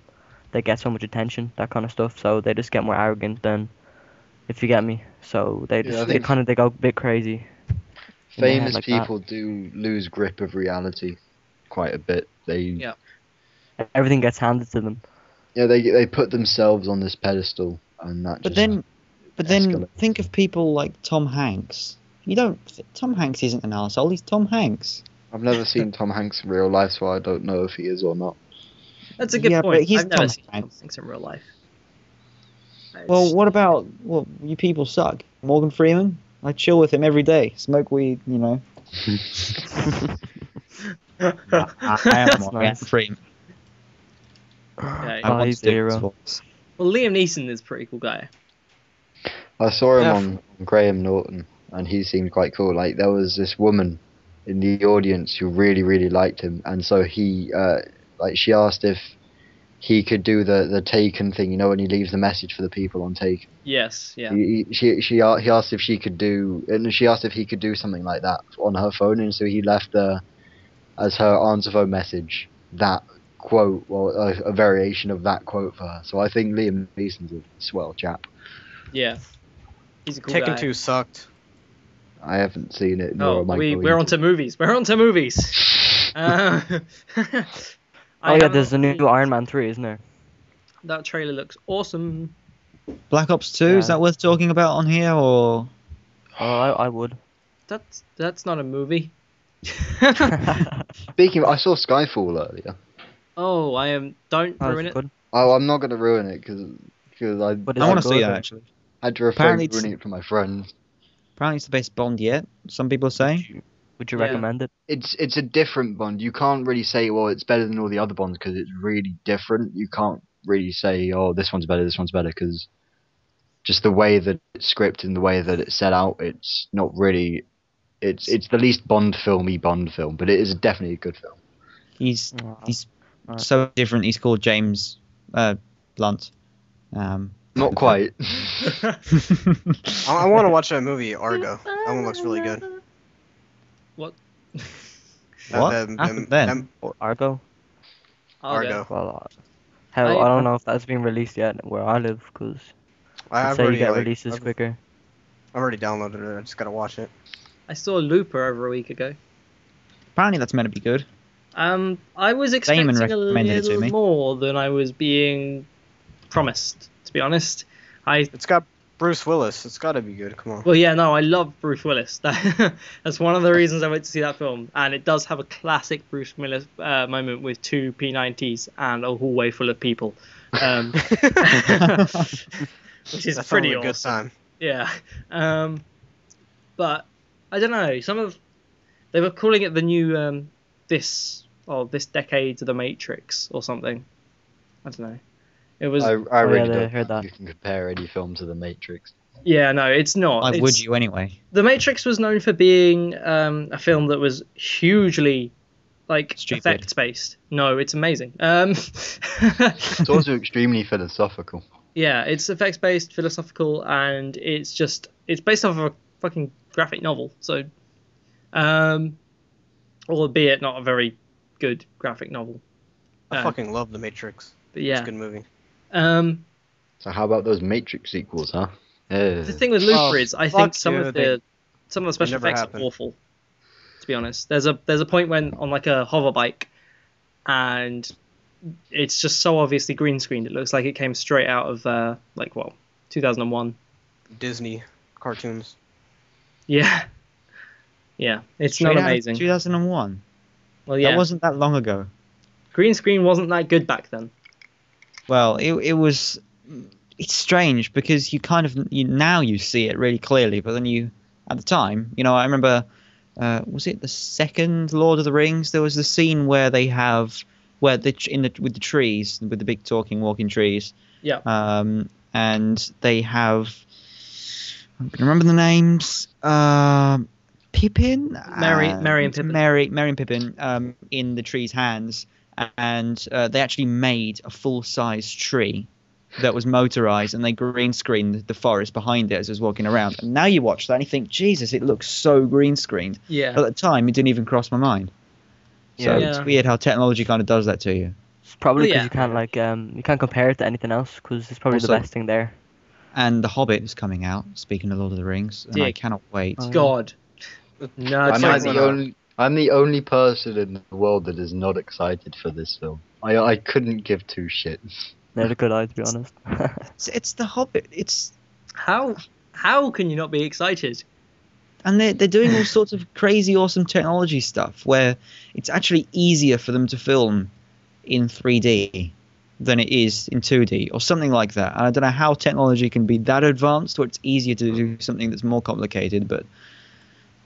They get so much attention, that kind of stuff. So they just get more arrogant than, if you get me. So they just they go a bit crazy. in their head Famous like that. people do lose grip of reality quite a bit. Yeah. Everything gets handed to them. Yeah, they put themselves on this pedestal, and that. But just then escalates. think of people like Tom Hanks. Tom Hanks isn't an arsehole, he's Tom Hanks. I've never seen Tom Hanks in real life, so I don't know if he is or not. That's a good Yeah, point. but he's I've never Tom seen Tom Hanks. Hanks in real life. Well, what about, you people suck. Morgan Freeman? I chill with him every day. Smoke weed, you know. I am Morgan nice. Freeman. Okay. I want he's to do the hero. his voice. Well, Liam Neeson is a pretty cool guy. I saw him Yeah. on Graham Norton, and he seemed quite cool. Like, there was this woman in the audience who really, really liked him, and so he, she asked if he could do the Taken thing, you know, when he leaves the message for the people on Taken. Yes, yeah. He asked if she could do, and she asked if he could do something like that on her phone, and so he left as her answer phone message that quote, or a variation of that quote for her. So I think Liam Neeson's a swell chap. Yeah. He's a cool Taken guy. 2 sucked. I haven't seen it. Oh, Nor am I going we're on to. to movies. We're on to movies. Oh yeah, there's a new Iron Man 3, isn't there? That trailer looks awesome. Black Ops 2, Yeah. is that worth talking about on here, or...? Oh, I would. That's not a movie. Speaking of, I saw Skyfall earlier. Oh, I am. Don't Oh, ruin it's it. good. Oh, I'm not going to ruin it because I But I is want it to see good, that, or- actually. had to refrain Apparently from ruining it for my friends. Apparently it's the best Bond yet, some people are saying. Would you Yeah. recommend it? It's a different Bond. You can't really say, well, it's better than all the other Bonds because it's really different. You can't really say, oh, this one's better, because just the way that it's scripted and the way that it's set out, it's not really. It's the least Bond filmy Bond film, but it is definitely a good film. He's Alright. so different, he's called James Blunt. Not quite. I want to watch that movie, Argo. That one looks really good. What? What Them- happened them- then? Or Argo? Argo. Argo. Well, hell, I don't know if that's been released yet where I live, because I've say you already get like, releases quicker. I've already downloaded it. I just gotta watch it. I saw Looper over a week ago. Apparently that's meant to be good. I was Damon expecting a recommended it to little me. more than I was being promised, to be honest. It's got Bruce Willis. It's gotta be good. Come on. Well, yeah, no, I love Bruce Willis. That's one of the reasons I went to see that film, and it does have a classic Bruce Willis moment with two P90s and a hallway full of people, which is That pretty sounds like a good awesome. time. Yeah, but I don't know. They were calling it the new this decade's of the Matrix or something. I don't know. It was. I really yeah, I don't heard think that. you can compare any film to The Matrix. Yeah, no, it's not. Why It's, would you anyway? The Matrix was known for being a film that was hugely, like, Stupid. effects based. No, it's amazing. It's also extremely philosophical. Yeah, it's effects based, philosophical, and it's based off of a fucking graphic novel. So, albeit not a very good graphic novel. I fucking love The Matrix. But yeah, It's a good movie. So how about those Matrix sequels, huh? The thing with Looper is, I think fuck some you, of the special never effects happened. are awful. To be honest, there's a point when on like a hover bike, and it's just so obviously green screened. It looks like it came straight out of 2001. Disney cartoons. Yeah, yeah, it's Straight not out of amazing. 2001. Well, yeah, That wasn't that long ago. green screen wasn't that good back then. Well, it was. It's strange because now you see it really clearly, but then at the time, I remember. Was it the second Lord of the Rings? There was the scene where they have with the trees, with the big talking walking trees. Yeah. And they have. I can remember the names. Pippin. Merry and Pippin. Merry and Pippin. In the tree's hands, and they actually made a full-size tree that was motorized, and they green screened the forest behind it as it was walking around. And now you watch that and you think, Jesus, it looks so green screened. Yeah. But at the time, it didn't even cross my mind. So Yeah. it's weird how technology kind of does that to you. It's probably Well, because yeah. you can't compare it to anything else because it's probably Also- the best thing there. And The Hobbit is coming out. Speaking of Lord of the Rings, and I Dick. cannot wait. God. No, it's I'm not. the only person in the world that is not excited for this film. I couldn't give two shits. They're a good eye, to be honest. It's The Hobbit. How can you not be excited? And they're doing all sorts of crazy, awesome technology stuff where it's actually easier for them to film in 3D than it is in 2D or something like that. And I don't know how technology can be that advanced where it's easier to do something that's more complicated. But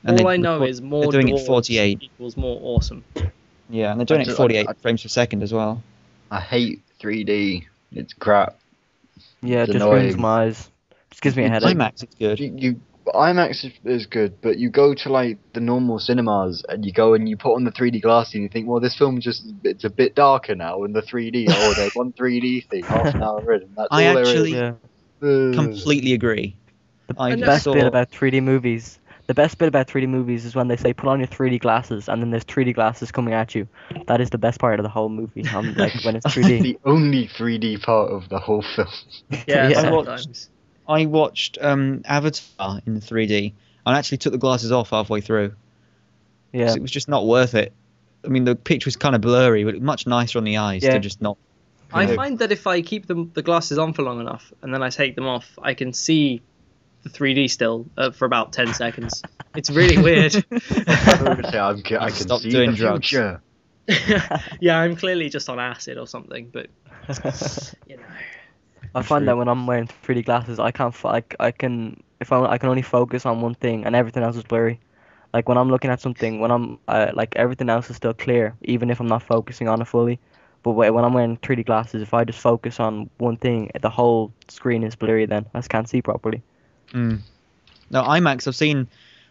All I know is more they're doing it dwarves 48. equals more awesome. Yeah, and they're doing it 48 I- frames per second as well. I hate 3D. It's crap. Yeah, it It's just ruins annoying. my eyes. Just gives me a headache. IMAX is good. IMAX is good, but you go to like the normal cinemas and you go and you put on the 3D glasses and you think, well, this film it's a bit darker now in the 3D. Oh, there's one 3D thing, half an hour in. And that's I all actually- Yeah. there is. Completely agree. I The best saw- bit about 3D movies. The best bit about 3D movies is when they say put on your 3D glasses and then there's 3D glasses coming at you. That is the best part of the whole movie. Like when it's 3D. The only 3D part of the whole film. Yeah, Yeah. sometimes. I watched Avatar in 3D and actually took the glasses off halfway through. Yeah. 'Cause it was just not worth it. I mean, the picture was kind of blurry, but much nicer on the eyes Yeah. to just not. I Yeah. find that if I keep the glasses on for long enough and then I take them off, I can see the 3D still for about 10 seconds. It's really weird. I can Stop see doing the drugs. future. Yeah, I'm clearly just on acid or something, but you know. I find that when I'm wearing 3D glasses, I can't. I can only focus on one thing, and everything else is blurry. Like when I'm looking at something, when I'm like everything else is still clear, even if I'm not focusing on it fully. But when I'm wearing 3D glasses, if I just focus on one thing, the whole screen is blurry. Then I just can't see properly. No, IMAX.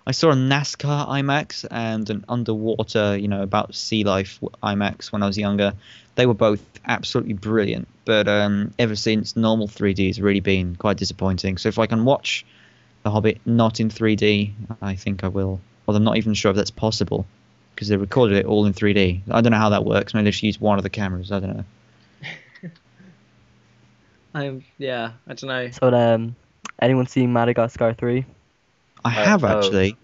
I saw a NASCAR IMAX and an underwater, about sea life IMAX when I was younger. They were both absolutely brilliant, but ever since, normal 3D has really been quite disappointing. So if I can watch The Hobbit not in 3D, I think I will. Well, I'm not even sure if that's possible because they recorded it all in 3D. I don't know how that works. Maybe they should use one of the cameras. I don't know. I don't know. So anyone seen Madagascar 3? I have no. actually.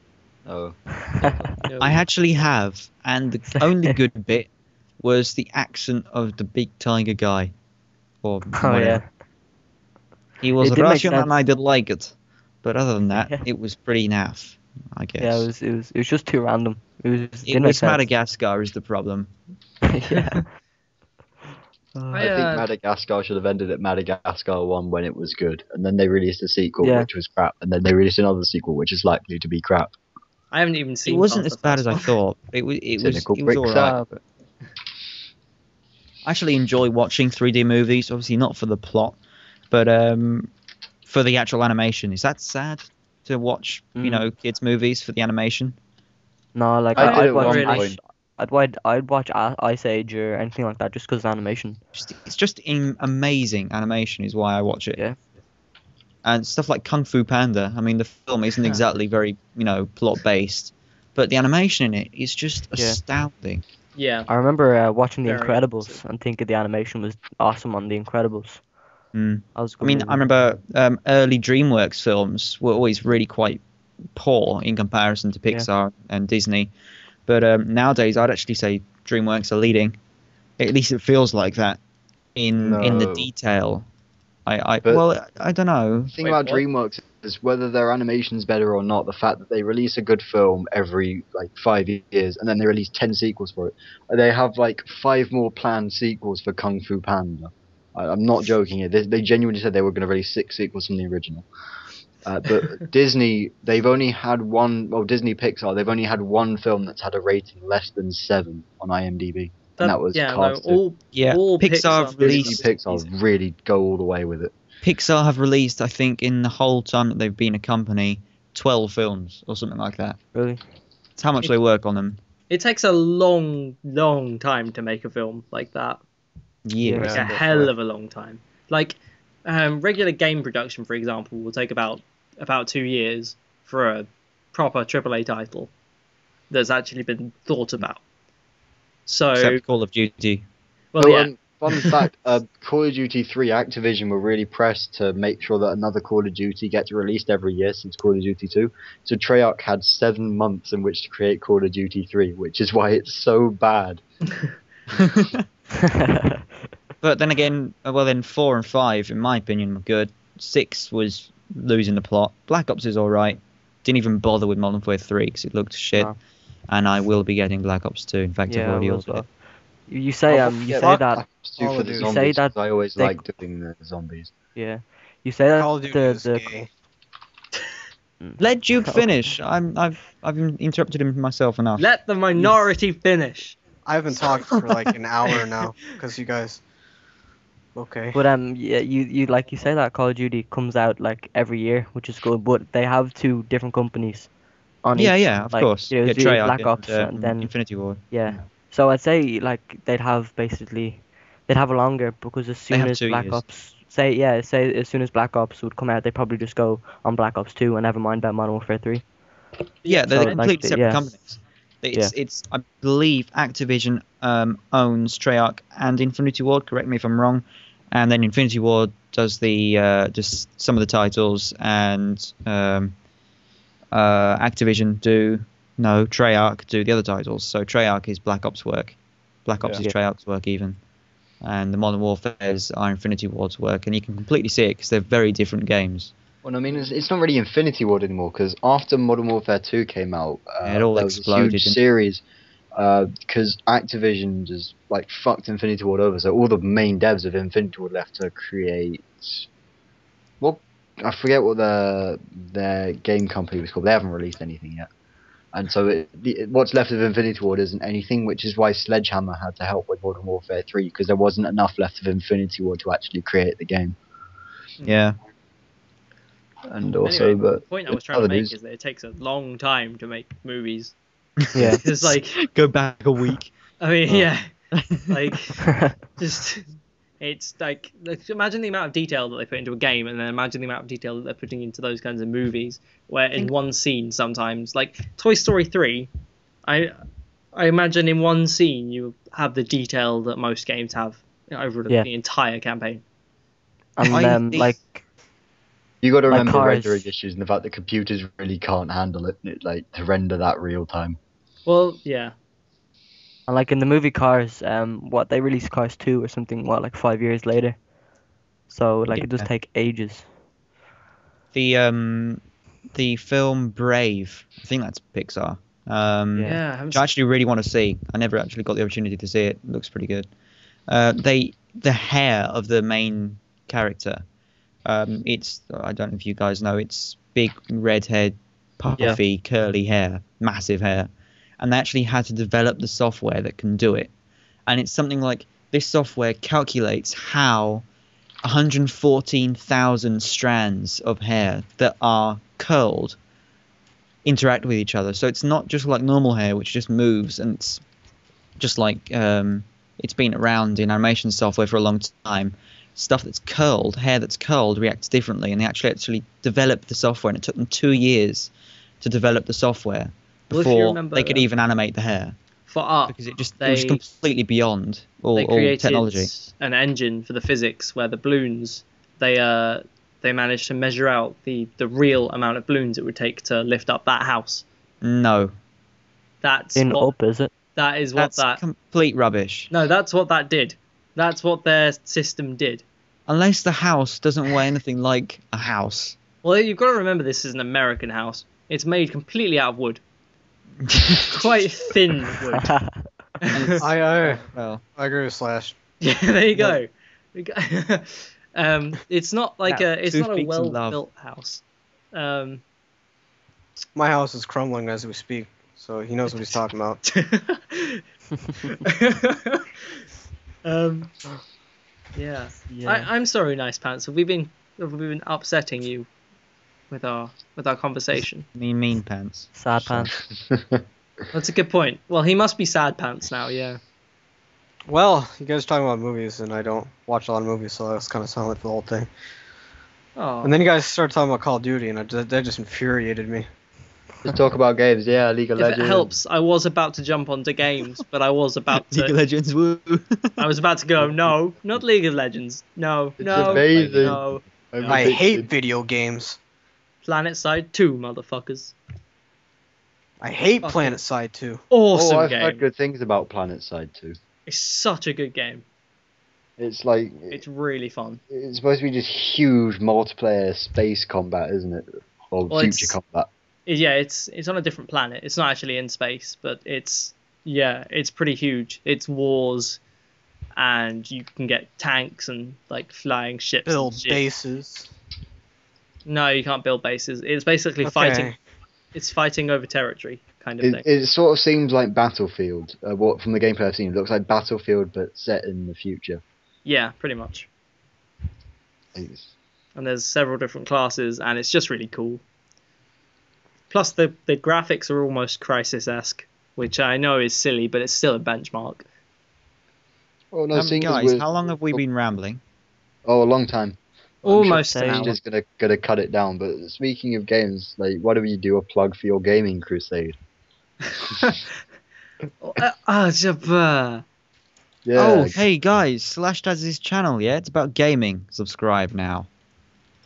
Oh. No. I actually have, and the only good bit was the accent of the big tiger guy. Or Oh whatever. yeah. He was It did make Russian and sense. I did like it. But other than that, Yeah. it was pretty naff, I guess. Yeah, it was just too random. It It didn't make was sense. Madagascar is the problem. Yeah. I think Madagascar should have ended at Madagascar 1 when it was good, and then they released a sequel Yeah. which was crap, and then they released another sequel which is likely to be crap. I haven't even It seen. wasn't past as the bad first as I one. thought. It was Cynical alright. prick. But I actually enjoy watching 3D movies. Obviously not for the plot, but for the actual animation. Is that sad to watch? Kids movies for the animation? No, like I did I'd at watch one really. point. I'd watch Ice Age or anything like that just because of animation. It's just amazing animation is why I watch it. Yeah. And stuff like Kung Fu Panda. I mean, the film isn't exactly very plot based, but the animation in it is just astounding. Yeah. I remember watching The Very Incredibles impressive. and thinking the animation was awesome on The Incredibles. Mm. That was a I good mean, movie. I remember early DreamWorks films were always really quite poor in comparison to Pixar and Disney. But nowadays, I'd actually say DreamWorks are leading. At least it feels like that in the No. detail. I But don't know. The thing Wait, about what? DreamWorks is whether their animation's better or not, the fact that they release a good film every 5 years and then they release 10 sequels for it. They have 5 more planned sequels for Kung Fu Panda. I'm not joking here. They genuinely said they were going to release 6 sequels from the original. But Disney, they've only had Disney Pixar, they've only had one film that's had a rating less than 7 on IMDb. And that was Cars 2. all Pixar have Disney released. Pixar really go all the way with it. Pixar have released, I think, in the whole time that they've been a company, 12 films or something like that. Really? It's how much they work on them. It takes a long time to make a film like that. Years. Like a hell of a long time. Like regular game production, for example, will take about 2 years for a proper AAA title that's actually been thought about. So, Except Call of Duty. Fun fact, Call of Duty 3 Activision were really pressed to make sure that another Call of Duty gets released every year since Call of Duty 2. So Treyarch had 7 months in which to create Call of Duty 3, which is why it's so bad. But then again, 4 and 5, in my opinion, were good. 6 was losing the plot. Black Ops is alright. Didn't even bother with Modern Warfare 3 because it looked shit. No. And I will be getting Black Ops 2. In fact, I've Yeah, already I will as ordered well. it. You say that Black Ops 2 for the you zombies, say that 'cause I always they- like doing the zombies. yeah. You say that Call of Duty is the gay. Let Juke finish. I've interrupted him myself enough. let the minority finish. I haven't talked for an hour now because you guys. Okay. But you like you say that Call of Duty comes out every year, which is good. But they have 2 different companies on each. Of course. You know, Yeah, it's Treyarch Black Ops and and then Infinity Ward. yeah. So I'd say they'd have a longer because as soon have as 2 Black years. Ops say as soon as Black Ops would come out, they probably just go on Black Ops 2 and never mind about Modern Warfare 3. Yeah, they're So, completely separate yeah. companies. It's I believe Activision owns Treyarch and Infinity Ward. Correct me if I'm wrong. And then Infinity Ward does the just some of the titles, and Activision Treyarch do the other titles. So Treyarch is Black Ops work. Black Ops is Treyarch's work even. And the Modern Warfares are Infinity Ward's work, and you can completely see it because they're very different games. Well, I mean, it's not really Infinity Ward anymore, because after Modern Warfare 2 came out, It all there was a exploded, huge didn't it? series, because Activision just fucked Infinity Ward over, so all the main devs of Infinity Ward left to create... Well, I forget what their game company was called. They haven't released anything yet. And so what's left of Infinity Ward isn't anything, which is why Sledgehammer had to help with Modern Warfare 3, because there wasn't enough left of Infinity Ward to actually create the game. Yeah. And also, Anyway, the but point I was trying to make is that it takes a long time to make movies. Yeah. It's Go back a week. I mean, yeah, just it's imagine the amount of detail that they put into a game, and then imagine the amount of detail that they're putting into those kinds of movies, where in one scene sometimes, like Toy Story 3, I imagine in one scene you have the detail that most games have over the entire campaign. And You got to like remember cars. rendering issues and the fact that computers really can't handle it, like to render that real time. Well, yeah. And like in the movie Cars, they released Cars 2 or something, like 5 years later. So like it does take ages. The film Brave, I think that's Pixar. Which I actually really want to see. I never actually got the opportunity to see it. It looks pretty good. The hair of the main character, it's, I don't know if you guys know, it's big red haired, puffy, curly hair, massive hair, and they actually had to develop the software that can do it. And it's something like this software calculates how 114,000 strands of hair that are curled interact with each other. So it's not just like normal hair, which just moves, and it's just like it's been around in animation software for a long time. Stuff that's curled, hair that's curled, reacts differently, and they actually developed the software, and it took them 2 years to develop the software before they could even animate the hair. For art, because it was completely beyond all technology. An engine for the physics where the balloons, they managed to measure out the real amount of balloons it would take to lift up that house. No. That's is it? That's complete rubbish. No, that's what that did. That's what their system did. Unless the house doesn't weigh anything like a house. Well, you've got to remember this is an American house. It's made completely out of wood. Quite thin wood. I agree with Slash. Yeah, there you go. It's not like it's not a well-built house. My house is crumbling as we speak, so he knows what he's talking about. Yeah. I'm sorry, Nice Pants. Have we been upsetting you with our conversation? Mean Pants. Sad Pants. That's a good point. Well, he must be Sad Pants now, yeah. Well, you guys are talking about movies, and I don't watch a lot of movies, so I was kind of silent for the whole thing. Oh. And then you guys started talking about Call of Duty, and that just infuriated me. Let's talk about games, yeah, League of Legends. If it helps, I was about to jump onto games, but I was about to... League of Legends, woo! I was about to go, no, not League of Legends. No, it's amazing. No. I hate video games. PlanetSide 2, motherfuckers. I hate PlanetSide 2. Awesome I've game. heard good things about PlanetSide 2. It's such a good game. It's like... It's really fun. It's supposed to be just huge multiplayer space combat, isn't it? Or future combat. Yeah, it's on a different planet. It's not actually in space, but it's pretty huge. It's wars, and you can get tanks and like flying ships. Build bases. No, you can't build bases. It's basically fighting. It's fighting over territory, kind of thing. It sort of seems like Battlefield. What from the gameplay I've seen, it looks like Battlefield, but set in the future. Yeah, pretty much. And there's several different classes, and it's just really cool. Plus, the graphics are almost Crysis-esque, which I know is silly, but it's still a benchmark. Oh no, guys, how long have we been rambling? Oh, a long time. Almost an hour. hour. Just gonna cut it down. But speaking of games, like, why don't you do a plug for your gaming crusade? Yeah. Oh, hey guys, Slash has his channel, yeah? It's about gaming. Subscribe now.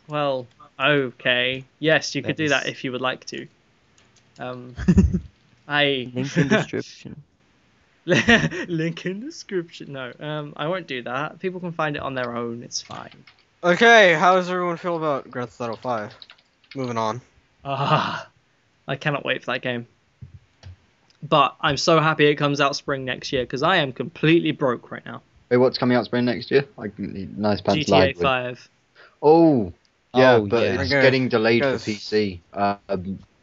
Well, okay. Yes, you could do that if you would like to. Link in description. Link in description. No, I won't do that. People can find it on their own. It's fine. Okay, how does everyone feel about Grand Theft Auto 5? Moving on. I cannot wait for that game. But I'm so happy it comes out spring next year, because I am completely broke right now. Wait, what's coming out spring next year? Nice Pants GTA 5. Oh, yeah, Oh, but yeah. it's getting delayed for PC.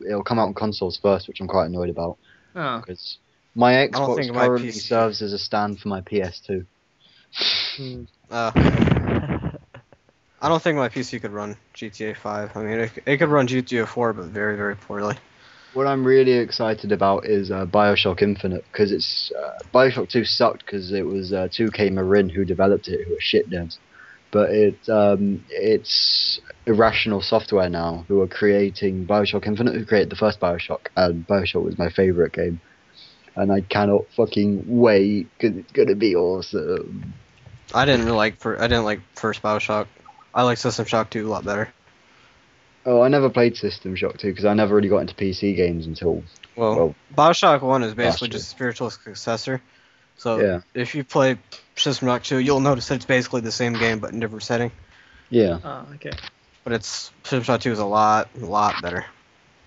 It'll come out on consoles first, which I'm quite annoyed about. Oh. Because my don't Xbox think my currently PC serves as a stand for my PS2. I don't think my PC could run GTA 5. I mean, it could run GTA 4, but very, very poorly. What I'm really excited about is Bioshock Infinite, because it's Bioshock 2 sucked because it was 2K Marin who developed it, who are shit devs. But it's Irrational Software now who are creating Bioshock Infinite, who created the first Bioshock, and Bioshock was my favourite game. And I cannot fucking wait, because it's gonna be awesome. I didn't like first Bioshock. I like System Shock 2 a lot better. Oh, I never played System Shock 2 because I never really got into PC games until. Well, Bioshock 1 is basically last just a spiritual successor. So Yeah. if you play System Shock 2, you'll notice that it's basically the same game but in a different setting. Yeah. Ah, okay. But System Shock 2 is a lot better.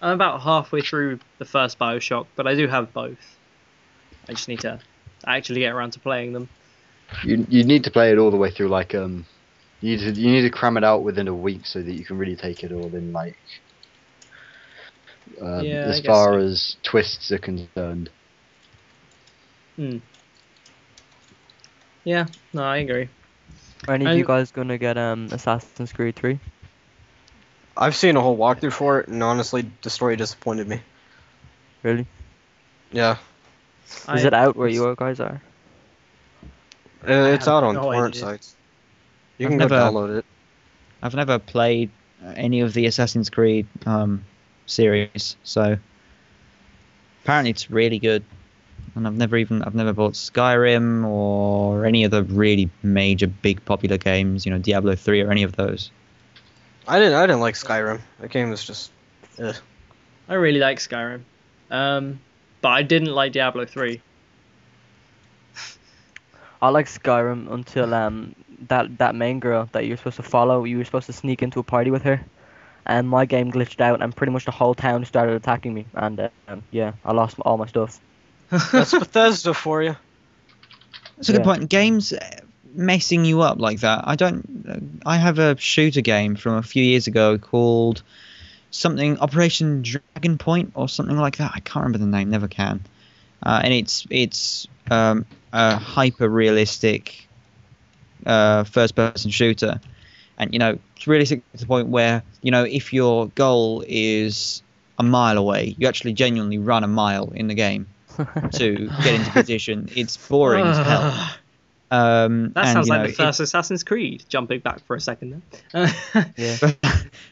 I'm about halfway through the first Bioshock, but I do have both. I just need to actually get around to playing them. You need to play it all the way through. Like you need to cram it out within a week so that you can really take it all in. Like Yeah, as I guess far so. as twists are concerned. Yeah, no, I agree. Are any of you guys gonna get Assassin's Creed 3? I've seen a whole walkthrough for it, and honestly, the story disappointed me. Really? Yeah. Is it out where you guys are? It's have out on no torrent idea. sites. You I've can never- go download it. I've never played any of the Assassin's Creed series, so apparently it's really good. And I've never bought Skyrim or any of the really major, big, popular games. Diablo 3 or any of those. I didn't like Skyrim. That game was just. I really like Skyrim, but I didn't like Diablo 3. I like Skyrim until that main girl that you're supposed to follow. You were supposed to sneak into a party with her, and my game glitched out, and pretty much the whole town started attacking me. And yeah, I lost all my stuff. That's Bethesda for you. That's a good Yeah. point. Games messing you up like that. I have a shooter game from a few years ago called something Operation Dragon Point or something like that. I can't remember the name. Never can. And it's a hyper realistic first person shooter, and it's realistic to the point where if your goal is a mile away, you actually genuinely run a mile in the game to get into position. It's boring as hell. That sounds like the first Assassin's Creed. Jumping back for a second there. Yeah.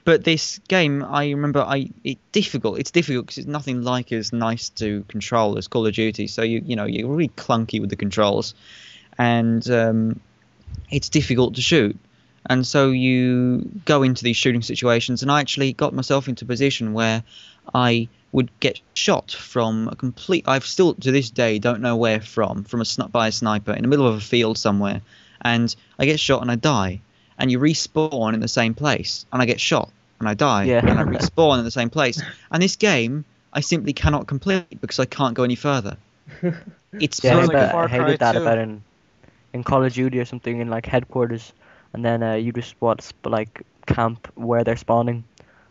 But this game, I remember, it's difficult because it's nothing like as nice to control as Call of Duty. So you're really clunky with the controls, and it's difficult to shoot. And so you go into these shooting situations, and I actually got myself into a position where I would get shot from a complete. I've still to this day don't know where by a sniper in the middle of a field somewhere, and I get shot and I die. And you respawn in the same place, and I get shot and I die, Yeah. and I respawn in the same place. And this game I simply cannot complete because I can't go any further. It's Yeah, Sounds like I Far hated Cry that 2. about in Call of Duty or something in like headquarters, and then you just camp where they're spawning,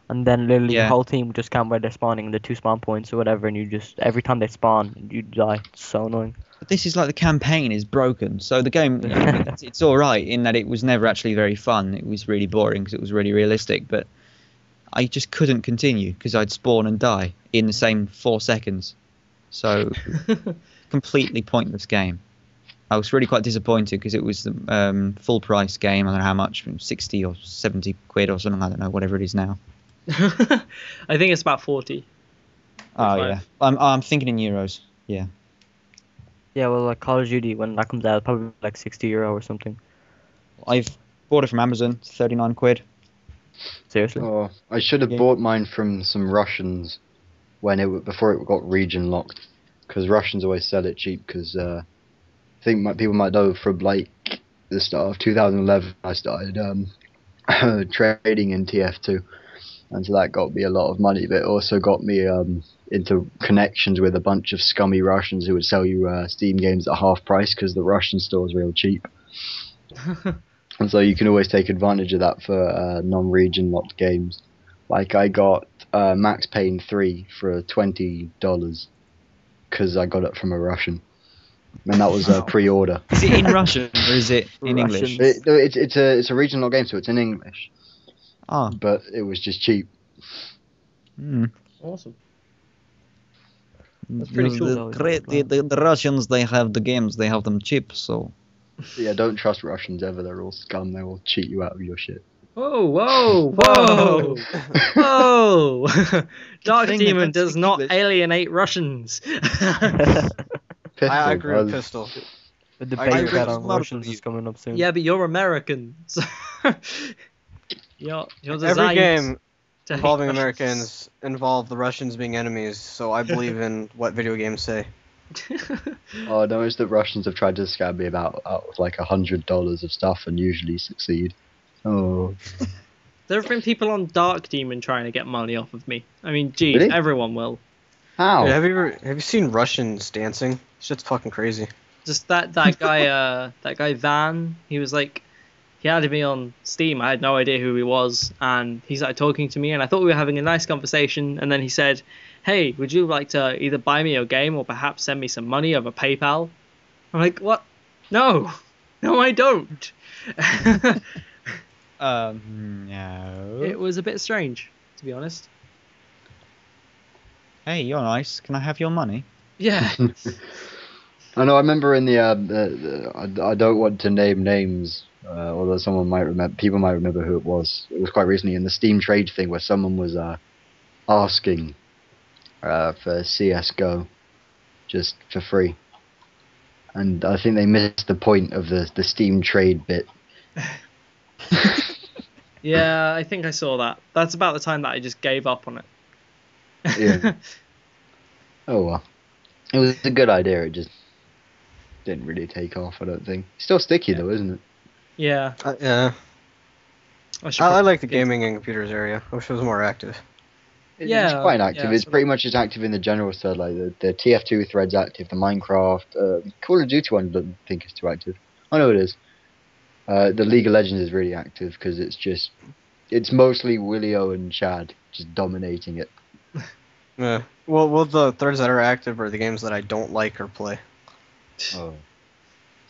and then literally Yeah. the whole team would just camp where they're spawning, the 2 spawn points or whatever, and you just every time they spawn you die. It's so annoying. But this is like the campaign is broken, so the game it's all right in that it was never actually very fun. It was really boring because it was really realistic, but I just couldn't continue because I'd spawn and die in the same 4 seconds. So completely pointless game. I was really quite disappointed because it was the full price game. I don't know how much, 60 or 70 quid or something. I don't know, whatever it is now. I think it's about 40. Oh yeah, I'm thinking in euros. Yeah. Yeah, well, like Call of Duty when that comes out, probably like €60 or something. I've bought it from Amazon, 39 quid. Seriously. Oh, I should have Yeah. bought mine from some Russians before it got region locked, because Russians always sell it cheap. Because I think people might know from like the start of 2011, I started trading in TF2, and so that got me a lot of money. But it also got me into connections with a bunch of scummy Russians who would sell you Steam games at half price because the Russian store is real cheap. And so you can always take advantage of that for non-region locked games. Like I got Max Payne 3 for $20 because I got it from a Russian, and that was a pre-order. Is it in Russian or is it in English? Russian. It's a regional game, so it's in English, Oh. but it was just cheap. Awesome. That's pretty cool. The Russians, they have the games, they have them cheap, so... Yeah, don't trust Russians ever. They're all scum. They will cheat you out of your shit. Whoa, whoa, whoa, whoa! Dark thing they Demon don't does speak not English. alienate Russians. I agree with Pistol. Pistol. The I debate agree about with on Marvel Russians is coming up soon. Yeah, but you're American. So You're Every designed game to hate involving Russians. Americans involve the Russians being enemies, so I believe in what video games say. Oh, I noticed that Russians have tried to scam me out of like $100 of stuff and usually succeed. Oh, There have been people on Dark Demon trying to get money off of me. I mean, geez, Really? everyone will. how? Dude, have you seen Russians dancing? Shit's fucking crazy. Just that guy Van. He was like, he added me on Steam. I had no idea who he was, and he started talking to me, and I thought we were having a nice conversation. And then he said, "Hey, would you like to either buy me a game or perhaps send me some money over PayPal?" I'm like, "What? No, I don't." No. It was a bit strange, to be honest. Hey, you're nice. Can I have your money? Yeah. I know. I remember in I don't want to name names, although someone might remember. People might remember who it was. It was quite recently in the Steam trade thing where someone was asking for CS:GO just for free, and I think they missed the point of the Steam trade bit. Yeah, I think I saw that. That's about the time that I just gave up on it. Yeah. Oh well, it was a good idea. It just didn't really take off. I don't think. Still sticky though, isn't it? Yeah. Yeah. should I like the probably- gaming and computers area. I wish it was more active. It's quite active. yeah, It's pretty much as active in the general thread, like the TF2 thread's active, the Minecraft, Call of Duty one I don't think is too active. I know it is. The League of Legends is really active because it's mostly Willio and Chad just dominating it. Yeah. Well, the threads that are active are the games that I don't like or play. Oh.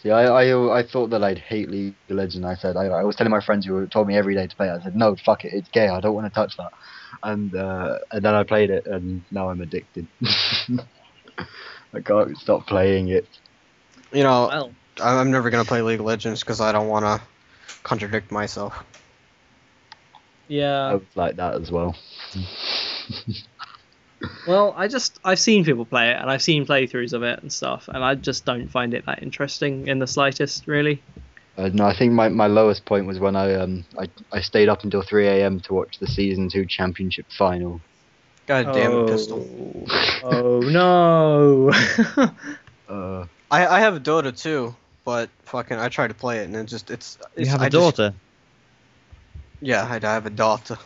See, I thought that I'd hate League of Legends. I said I was telling my friends who told me every day to play it. I said no, fuck it, it's gay. I don't want to touch that. And then I played it, and now I'm addicted. I can't stop playing it. You know, Well, I'm never gonna play League of Legends because I don't want to contradict myself. I yeah. was like that as well. Well, I've seen people play it and I've seen playthroughs of it and stuff, and I just don't find it that interesting in the slightest, really. No, I think my lowest point was when I stayed up until 3 a.m. to watch the season 2 championship final. God damn it, pistol. Oh no. I have a Dota too, but fucking I tried to play it and it's You have a a daughter. Yeah, I have a daughter.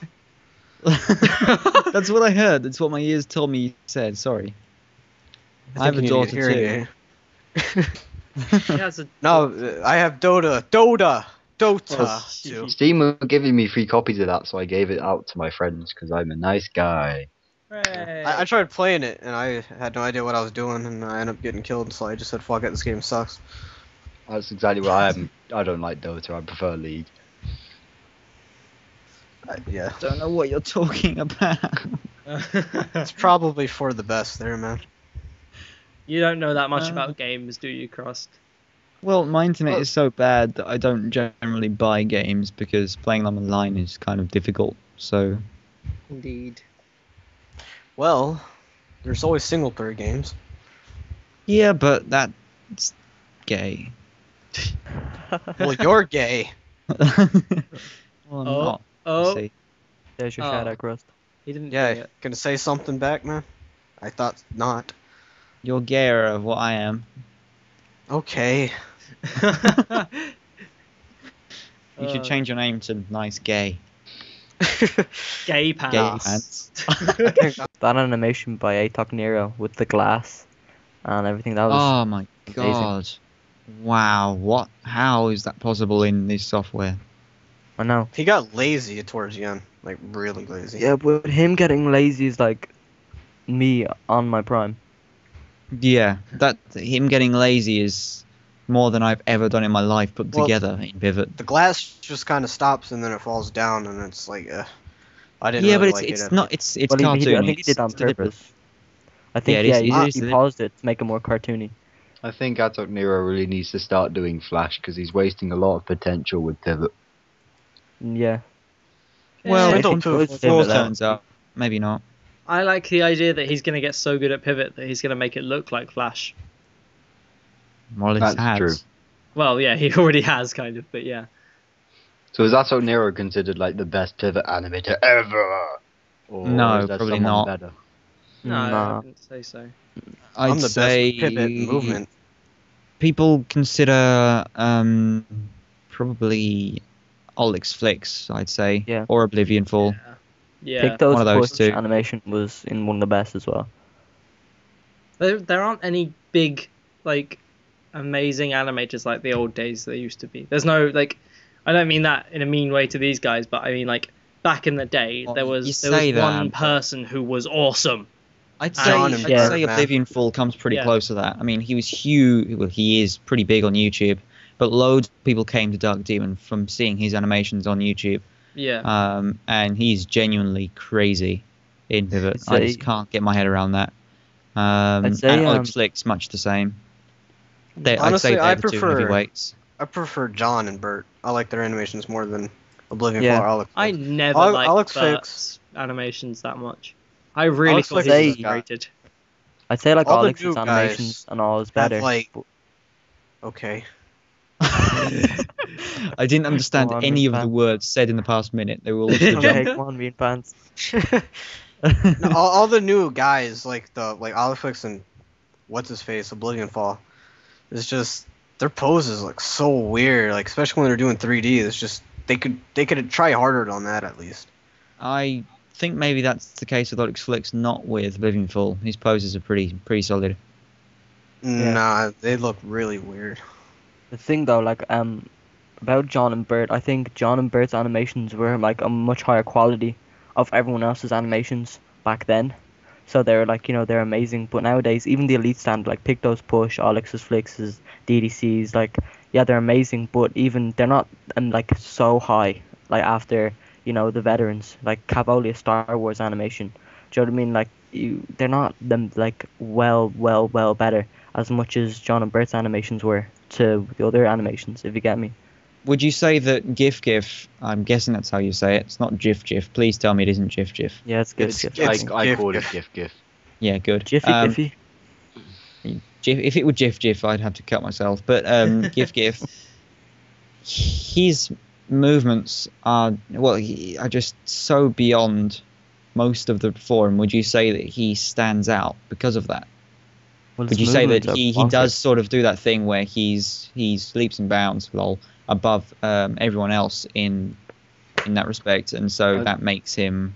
That's what I heard. That's what my ears told me you said. Sorry. I have a think you need daughter hearing too. aid. He has a No, I have Dota Oh, too. Steam were giving me free copies of that, so I gave it out to my friends because I'm a nice guy. Hooray. I tried playing it and I had no idea what I was doing and I ended up getting killed, so I just said fuck it, this game sucks. That's exactly what I am. I don't like Dota. I prefer League. Yeah, Don't know what you're talking about. it's probably for the best there, man. You don't know that much about games, do you, Crossed? Well, my internet is so bad that I don't generally buy games because playing them online is kind of difficult. So Indeed. Well, there's always single player games. yeah, but that's gay. Well, you're gay. Well, I'm not. You Oh, see. There's your Oh. shout out, Crust. he didn't do Yeah, it. gonna say something back, man? I thought not. You're gayer of what I am. Okay. You should change your name to Nice Gay. Gay Gay pants. pants. That animation by Atok Nero with the glass and everything, that was Oh my amazing. god. Wow, what? How is that possible in this software? I know. He got lazy towards the end, like really lazy. Yeah, but him getting lazy is like me on my prime. Yeah, that him getting lazy is more than I've ever done in my life put Well, together in Pivot. The glass just kind of stops and then it falls down, and it's like, I didn't. Yeah, really but like it's it. not. It's Well, I cartoony. think he did on it's deliberate. purpose. I think Yeah, it is- yeah, it is he deliberate. paused it to make it more cartoony. I think Atok Nero really needs to start doing Flash because he's wasting a lot of potential with Pivot. Yeah. Well, Yeah, if don't he put it four out. turns up, maybe not. I like the idea that he's going to get so good at Pivot that he's going to make it look like Flash. More or less That's has. true. Well, yeah, he already has, kind of, but yeah. So is Ato Nero considered like the best pivot animator ever? Or No, is there probably someone not. better? No, I Nah. wouldn't say so. I'd I'm the best say with pivot and movement. people consider probably Olix Flicks, I'd say, Yeah. or Oblivion Fall. Yeah. Picto's one of those push two. animation was in one of the best as well. There aren't any big, like, amazing animators like the old days there used to be. There's no, like, I don't mean that in a mean way to these guys, but I mean, like, back in the day, Well, there you was say that, one but- person who was awesome. I'd John say, and I'd Yeah. say Bird, man. Oblivion Fall comes pretty Yeah. close to that. I mean, he was huge. Well, he is pretty big on YouTube, but loads of people came to Dark Demon from seeing his animations on YouTube. Yeah. And he's genuinely crazy in pivot. I'd I say- just can't get my head around that. I'd say, and Olix Flick's much the same. I'd Honestly, say they're I the two prefer- heavyweights. I prefer John and Bert. I like their animations more than Oblivion Yeah. Fall or Alex. I never I'll liked fix- Bert's animations that much. I really Alex thought he Fix was is- rated. I'd say like All the Olix's new animations guys and all is have, better. like- but- Okay. I didn't understand Go on, any of Mean the Pants. words said in the past minute. They were all just a Okay, jump. come on, Mean Pants. No, all the new guys like Olifix and what's his face Oblivion Fall. It's just their poses look so weird. Like especially when they're doing 3D. It's just they could try harder on that at least. I think maybe that's the case with Olix Flicks, not with Oblivion Fall. His poses are pretty solid. Yeah. Nah, they look really weird. The thing though, like about John and Bert, I think John and Bert's animations were like a much higher quality of everyone else's animations back then. So they're like, they're amazing. But nowadays, even the elite standard, like Picto's Push, Olix's Flicks, DDC's, like, yeah, they're amazing. But even they're not like so high. Like after the veterans, like Cavolia's Star Wars animation. Do you know what I mean? Like they're not them like well better as much as John and Bert's animations were to the other animations. If you get me. Would you say that GIF, I'm guessing that's how you say it, it's not GIF, please tell me it isn't GIF. Yeah, it's good. It's- It's it's- I GIF, call it GIF. GIF. Yeah, good. Jiffy Jiffy. If it were GIF, I'd have to cut myself. But GIF, his movements are are just so beyond most of the forum. Would you say that he stands out because of that? Well, Would his you say that movements are he bonkers. does sort of do that thing where he leaps and bounds above everyone else in that respect, and so that makes him.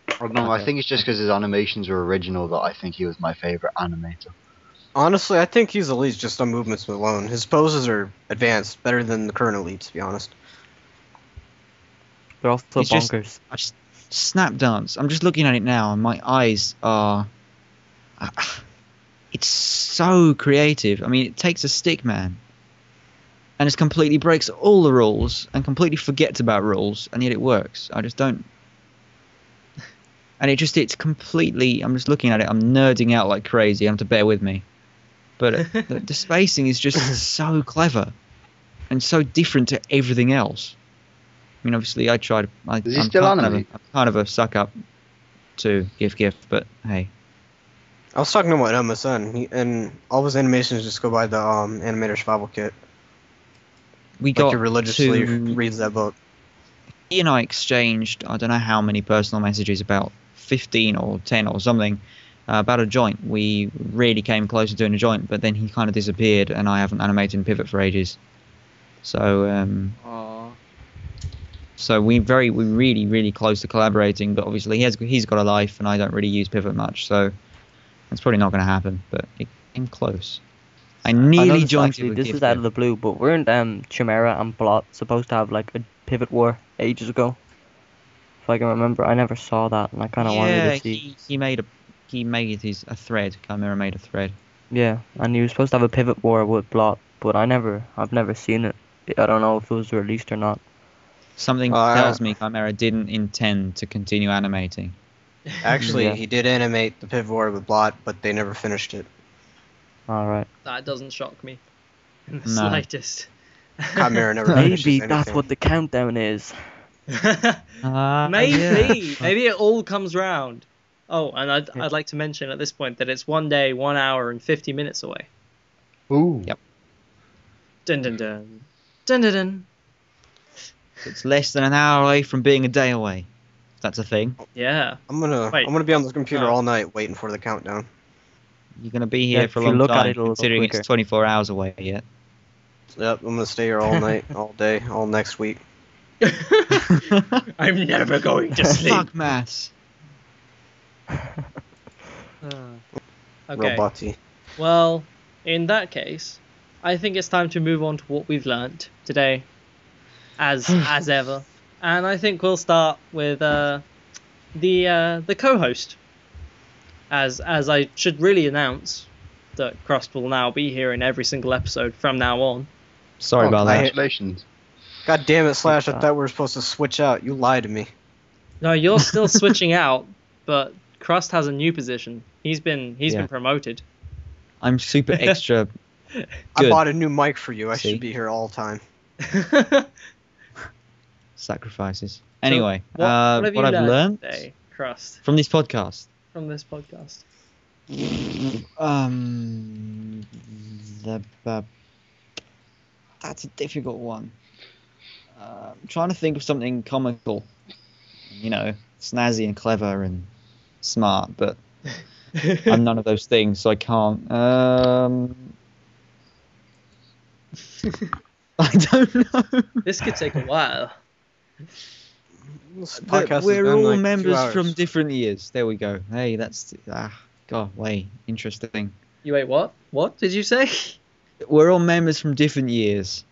I don't know. I think it's just because his animations were original that I think he was my favorite animator. Honestly, I think he's elite just on movements alone. His poses are advanced, better than the current elites, to be honest. They're also It's just- bonkers. I just snap dance. I'm just looking at it now, and my eyes are. It's so creative. I mean, it takes a stick man, and it completely breaks all the rules and completely forgets about rules, and yet it works. I just don't. And it's completely. I'm just looking at it. I'm nerding out like crazy. You have to bear with me, but the spacing is just so clever, and so different to everything else. I mean, obviously, I tried. Is he still animated? I'm kind of a suck up to GIF, but hey. I was talking about MSN, and all of his animations just go by the Animator Survival Kit. We Like got he religiously to, reads that book. he and I exchanged I don't know how many personal messages, about 15 or 10 or something, about a joint. We really came close to doing a joint, but then he kind of disappeared, and I haven't animated in Pivot for ages. So so we're really close to collaborating, but obviously he's got a life, and I don't really use Pivot much, so it's probably not going to happen. But it came close. I nearly noticed joined actually, it with this GIF. is out of the blue, but weren't Chimera and Blot supposed to have like a pivot war ages ago? If I can remember, I never saw that, and I kind of wanted to see. he made a thread. Chimera made a thread. Yeah, and he was supposed to have a pivot war with Blot, but I've never seen it. I don't know if it was released or not. Something tells me Chimera didn't intend to continue animating. Actually, Yeah. he did animate the Pivot War with Blot, but they never finished it. All right. That doesn't shock me in the No. slightest. Chimera never finishes Maybe that's anything. what the countdown is. Maybe it all comes round. Oh, and I'd like to mention at this point that it's 1 day, 1 hour, and 50 minutes away. Ooh. Yep. Dun dun dun. Dun dun dun. It's less than an hour away from being a day away. That's a thing. Yeah. I'm gonna be on the computer all night waiting for the countdown. You're gonna be Yeah, here for a if you long look at time, it a little considering quicker. it's 24 hours away yet. Yep, I'm gonna stay here all night, all day, all next week. I'm never going to sleep. Fuck mass. Okay. Roboty. Well, in that case, I think it's time to move on to what we've learnt today, as ever. And I think we'll start with the co-host, as I should really announce that Crust will now be here in every single episode from now on. Sorry about that. Congratulations. God damn it, Slash! I thought we were supposed to switch out. You lied to me. No, you're still switching out, but Crust has a new position. He's been promoted. I'm super extra. I bought a new mic for you. I See? should be here all the time. Sacrifices. Anyway, what have you I've learned today, Crust, from this podcast. from this podcast? That's a difficult one. I'm trying to think of something comical, snazzy and clever and smart, but I'm none of those things, so I can't. I don't know. This could take a while. This podcast has We're been all like 2 members hours. from different years. There we go. Hey, that's interesting. You wait, what? What did you say? We're all members from different years.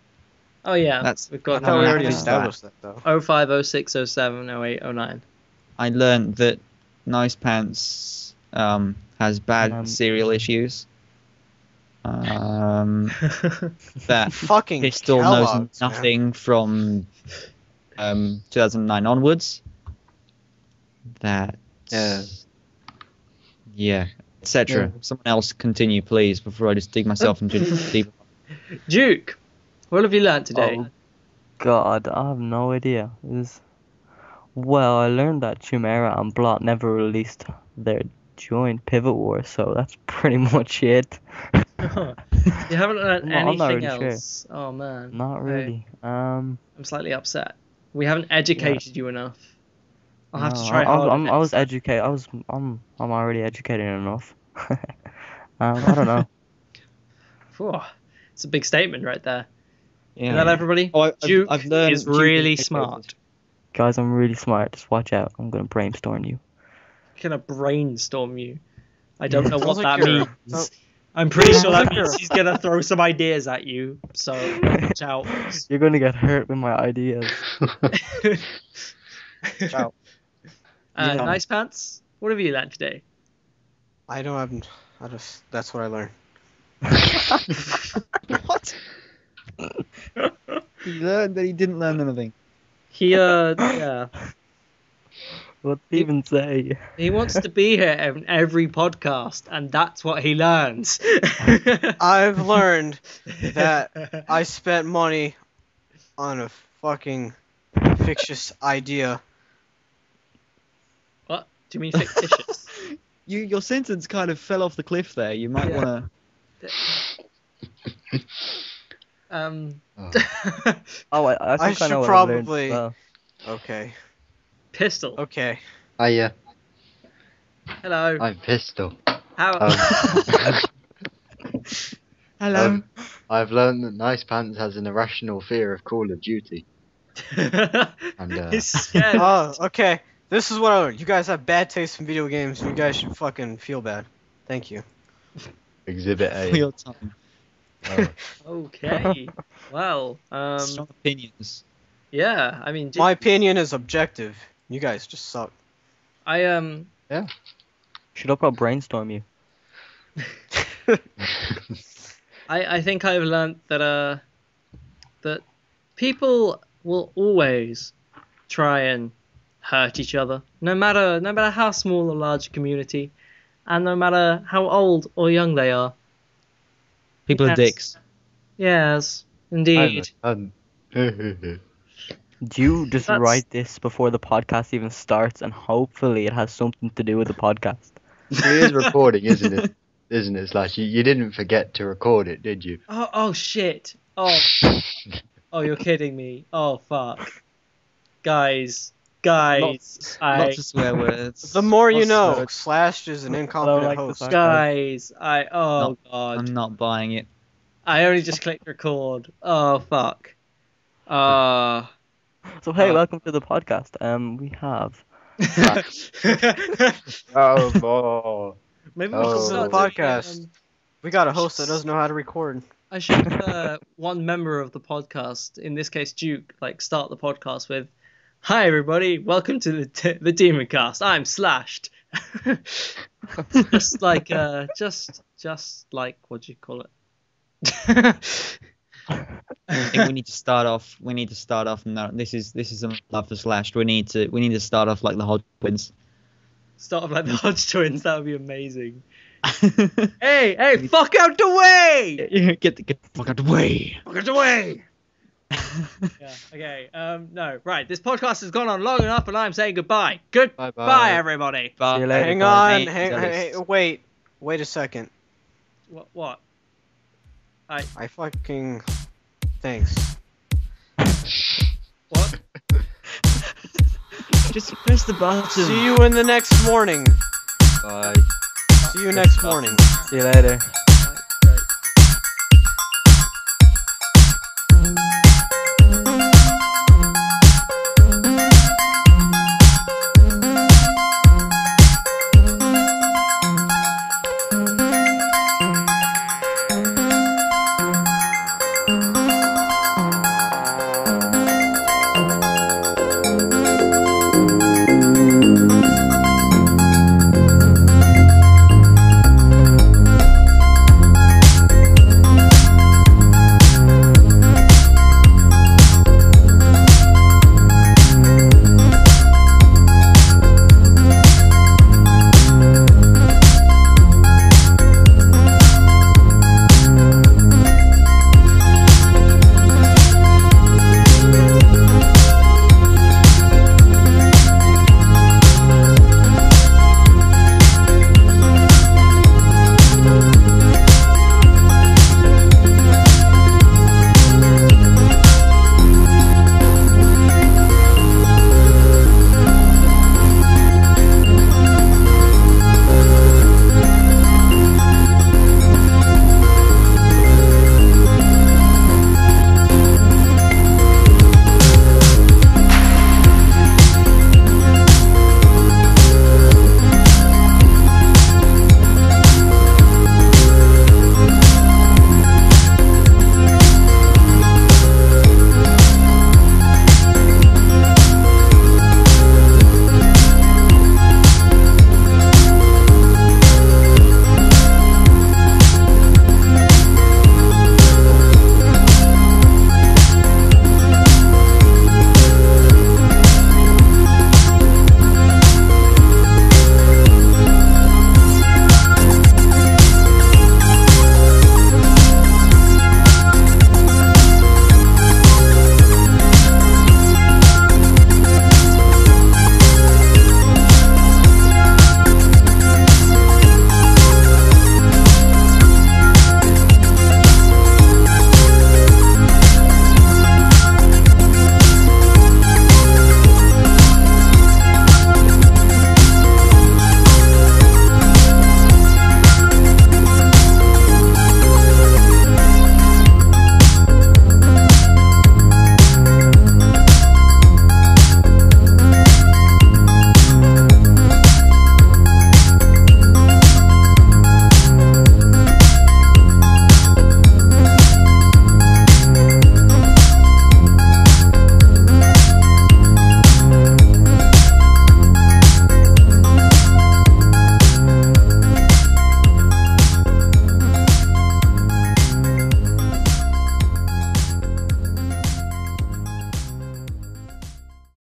Oh yeah, That's- we've I got thought we already Yeah. established that though. 05, 06, 07, 08, 09. I learned that Nice Pants has bad serial issues. That Fucking Pistol Kellogg's, knows man. nothing from 2009 onwards. That yeah, etc. Someone else continue, please, before I just dig myself into deep. Juke, what have you learnt today? Oh, God, I have no idea. Well, I learned that Chimera and Blot never released their joint Pivot War, so that's pretty much it. You haven't learnt I'm not anything really else. Oh man. Not really. I'm slightly upset. We haven't educated you enough. I'll have to No, try harder. I was educated. I'm already educated enough. I don't know. Phew, it's a big statement right there. Yeah. Is that everybody? Oh, Juke I've learned is Juke really is smart. Guys, I'm really smart. Just watch out. I'm gonna brainstorm you. Gonna brainstorm you. I don't know what Sounds that like you're- means. I'm pretty sure that means he's gonna throw some ideas at you. So watch out. You're gonna get hurt with my ideas. Ciao. Nice Pants. What have you learnt today? I just that's what I learned. What? He learned that he didn't learn anything. He yeah. What do you even say? He wants to be here in every podcast, and that's what he learns. I've learned that I spent money on a fucking fictitious idea. What? Do you mean fictitious? Your sentence kind of fell off the cliff there. You might Yeah. want Oh, I I think I should know what probably- I learned. Okay. Pistol. Okay. Yeah, Hello. I'm Pistol. How? Hello. I've learned that Nice Pants has an irrational fear of Call of Duty. And He's scared. Oh, okay. This is what I learned. You guys have bad taste in video games. You guys should fucking feel bad. Thank you. Exhibit For A. your time. Okay. Well. Strong opinions. Yeah. I mean. My opinion is objective. You guys just suck. I Should I brainstorm you? I think I've learnt that that people will always try and hurt each other, no matter how small or large a community, and no matter how old or young they are. People are Yes. dicks. Yes, indeed. Do you just That's- write this before the podcast even starts, and hopefully it has something to do with the podcast? It is recording, isn't it? Isn't it, Slash? You didn't forget to record it, did you? Oh shit. Oh, you're kidding me. Oh fuck. guys. Lots of swear words. The more you Lots of know. words. Slashed is an incompetent like the host. fact- Guys, No, god. I'm not buying it. I only just clicked record. Oh fuck. So hey, welcome to the podcast. We have. Oh, boy. Maybe we Oh. should This is a start podcast. doing, We got a host that doesn't know how to record. I should one member of the podcast, in this case Juke, like start the podcast with, "Hi everybody, welcome to the Demoncast. I'm Slashed." just like what do you call it? I think we need to start off. No, this is a love for Slashed. We need to start off like the Hodge twins. Start off like the Hodge twins. That would be amazing. Hey, fuck out the way! Get the fuck out the way. Fuck out the way! Yeah. Okay. No. Right. This podcast has gone on long enough, and I'm saying goodbye. Goodbye, Bye-bye. everybody. See you later, Hang guys. on. Wait a second. What? I fucking. Thanks. What? Just press the button. See you in the next morning. Bye. See you next morning. See you later.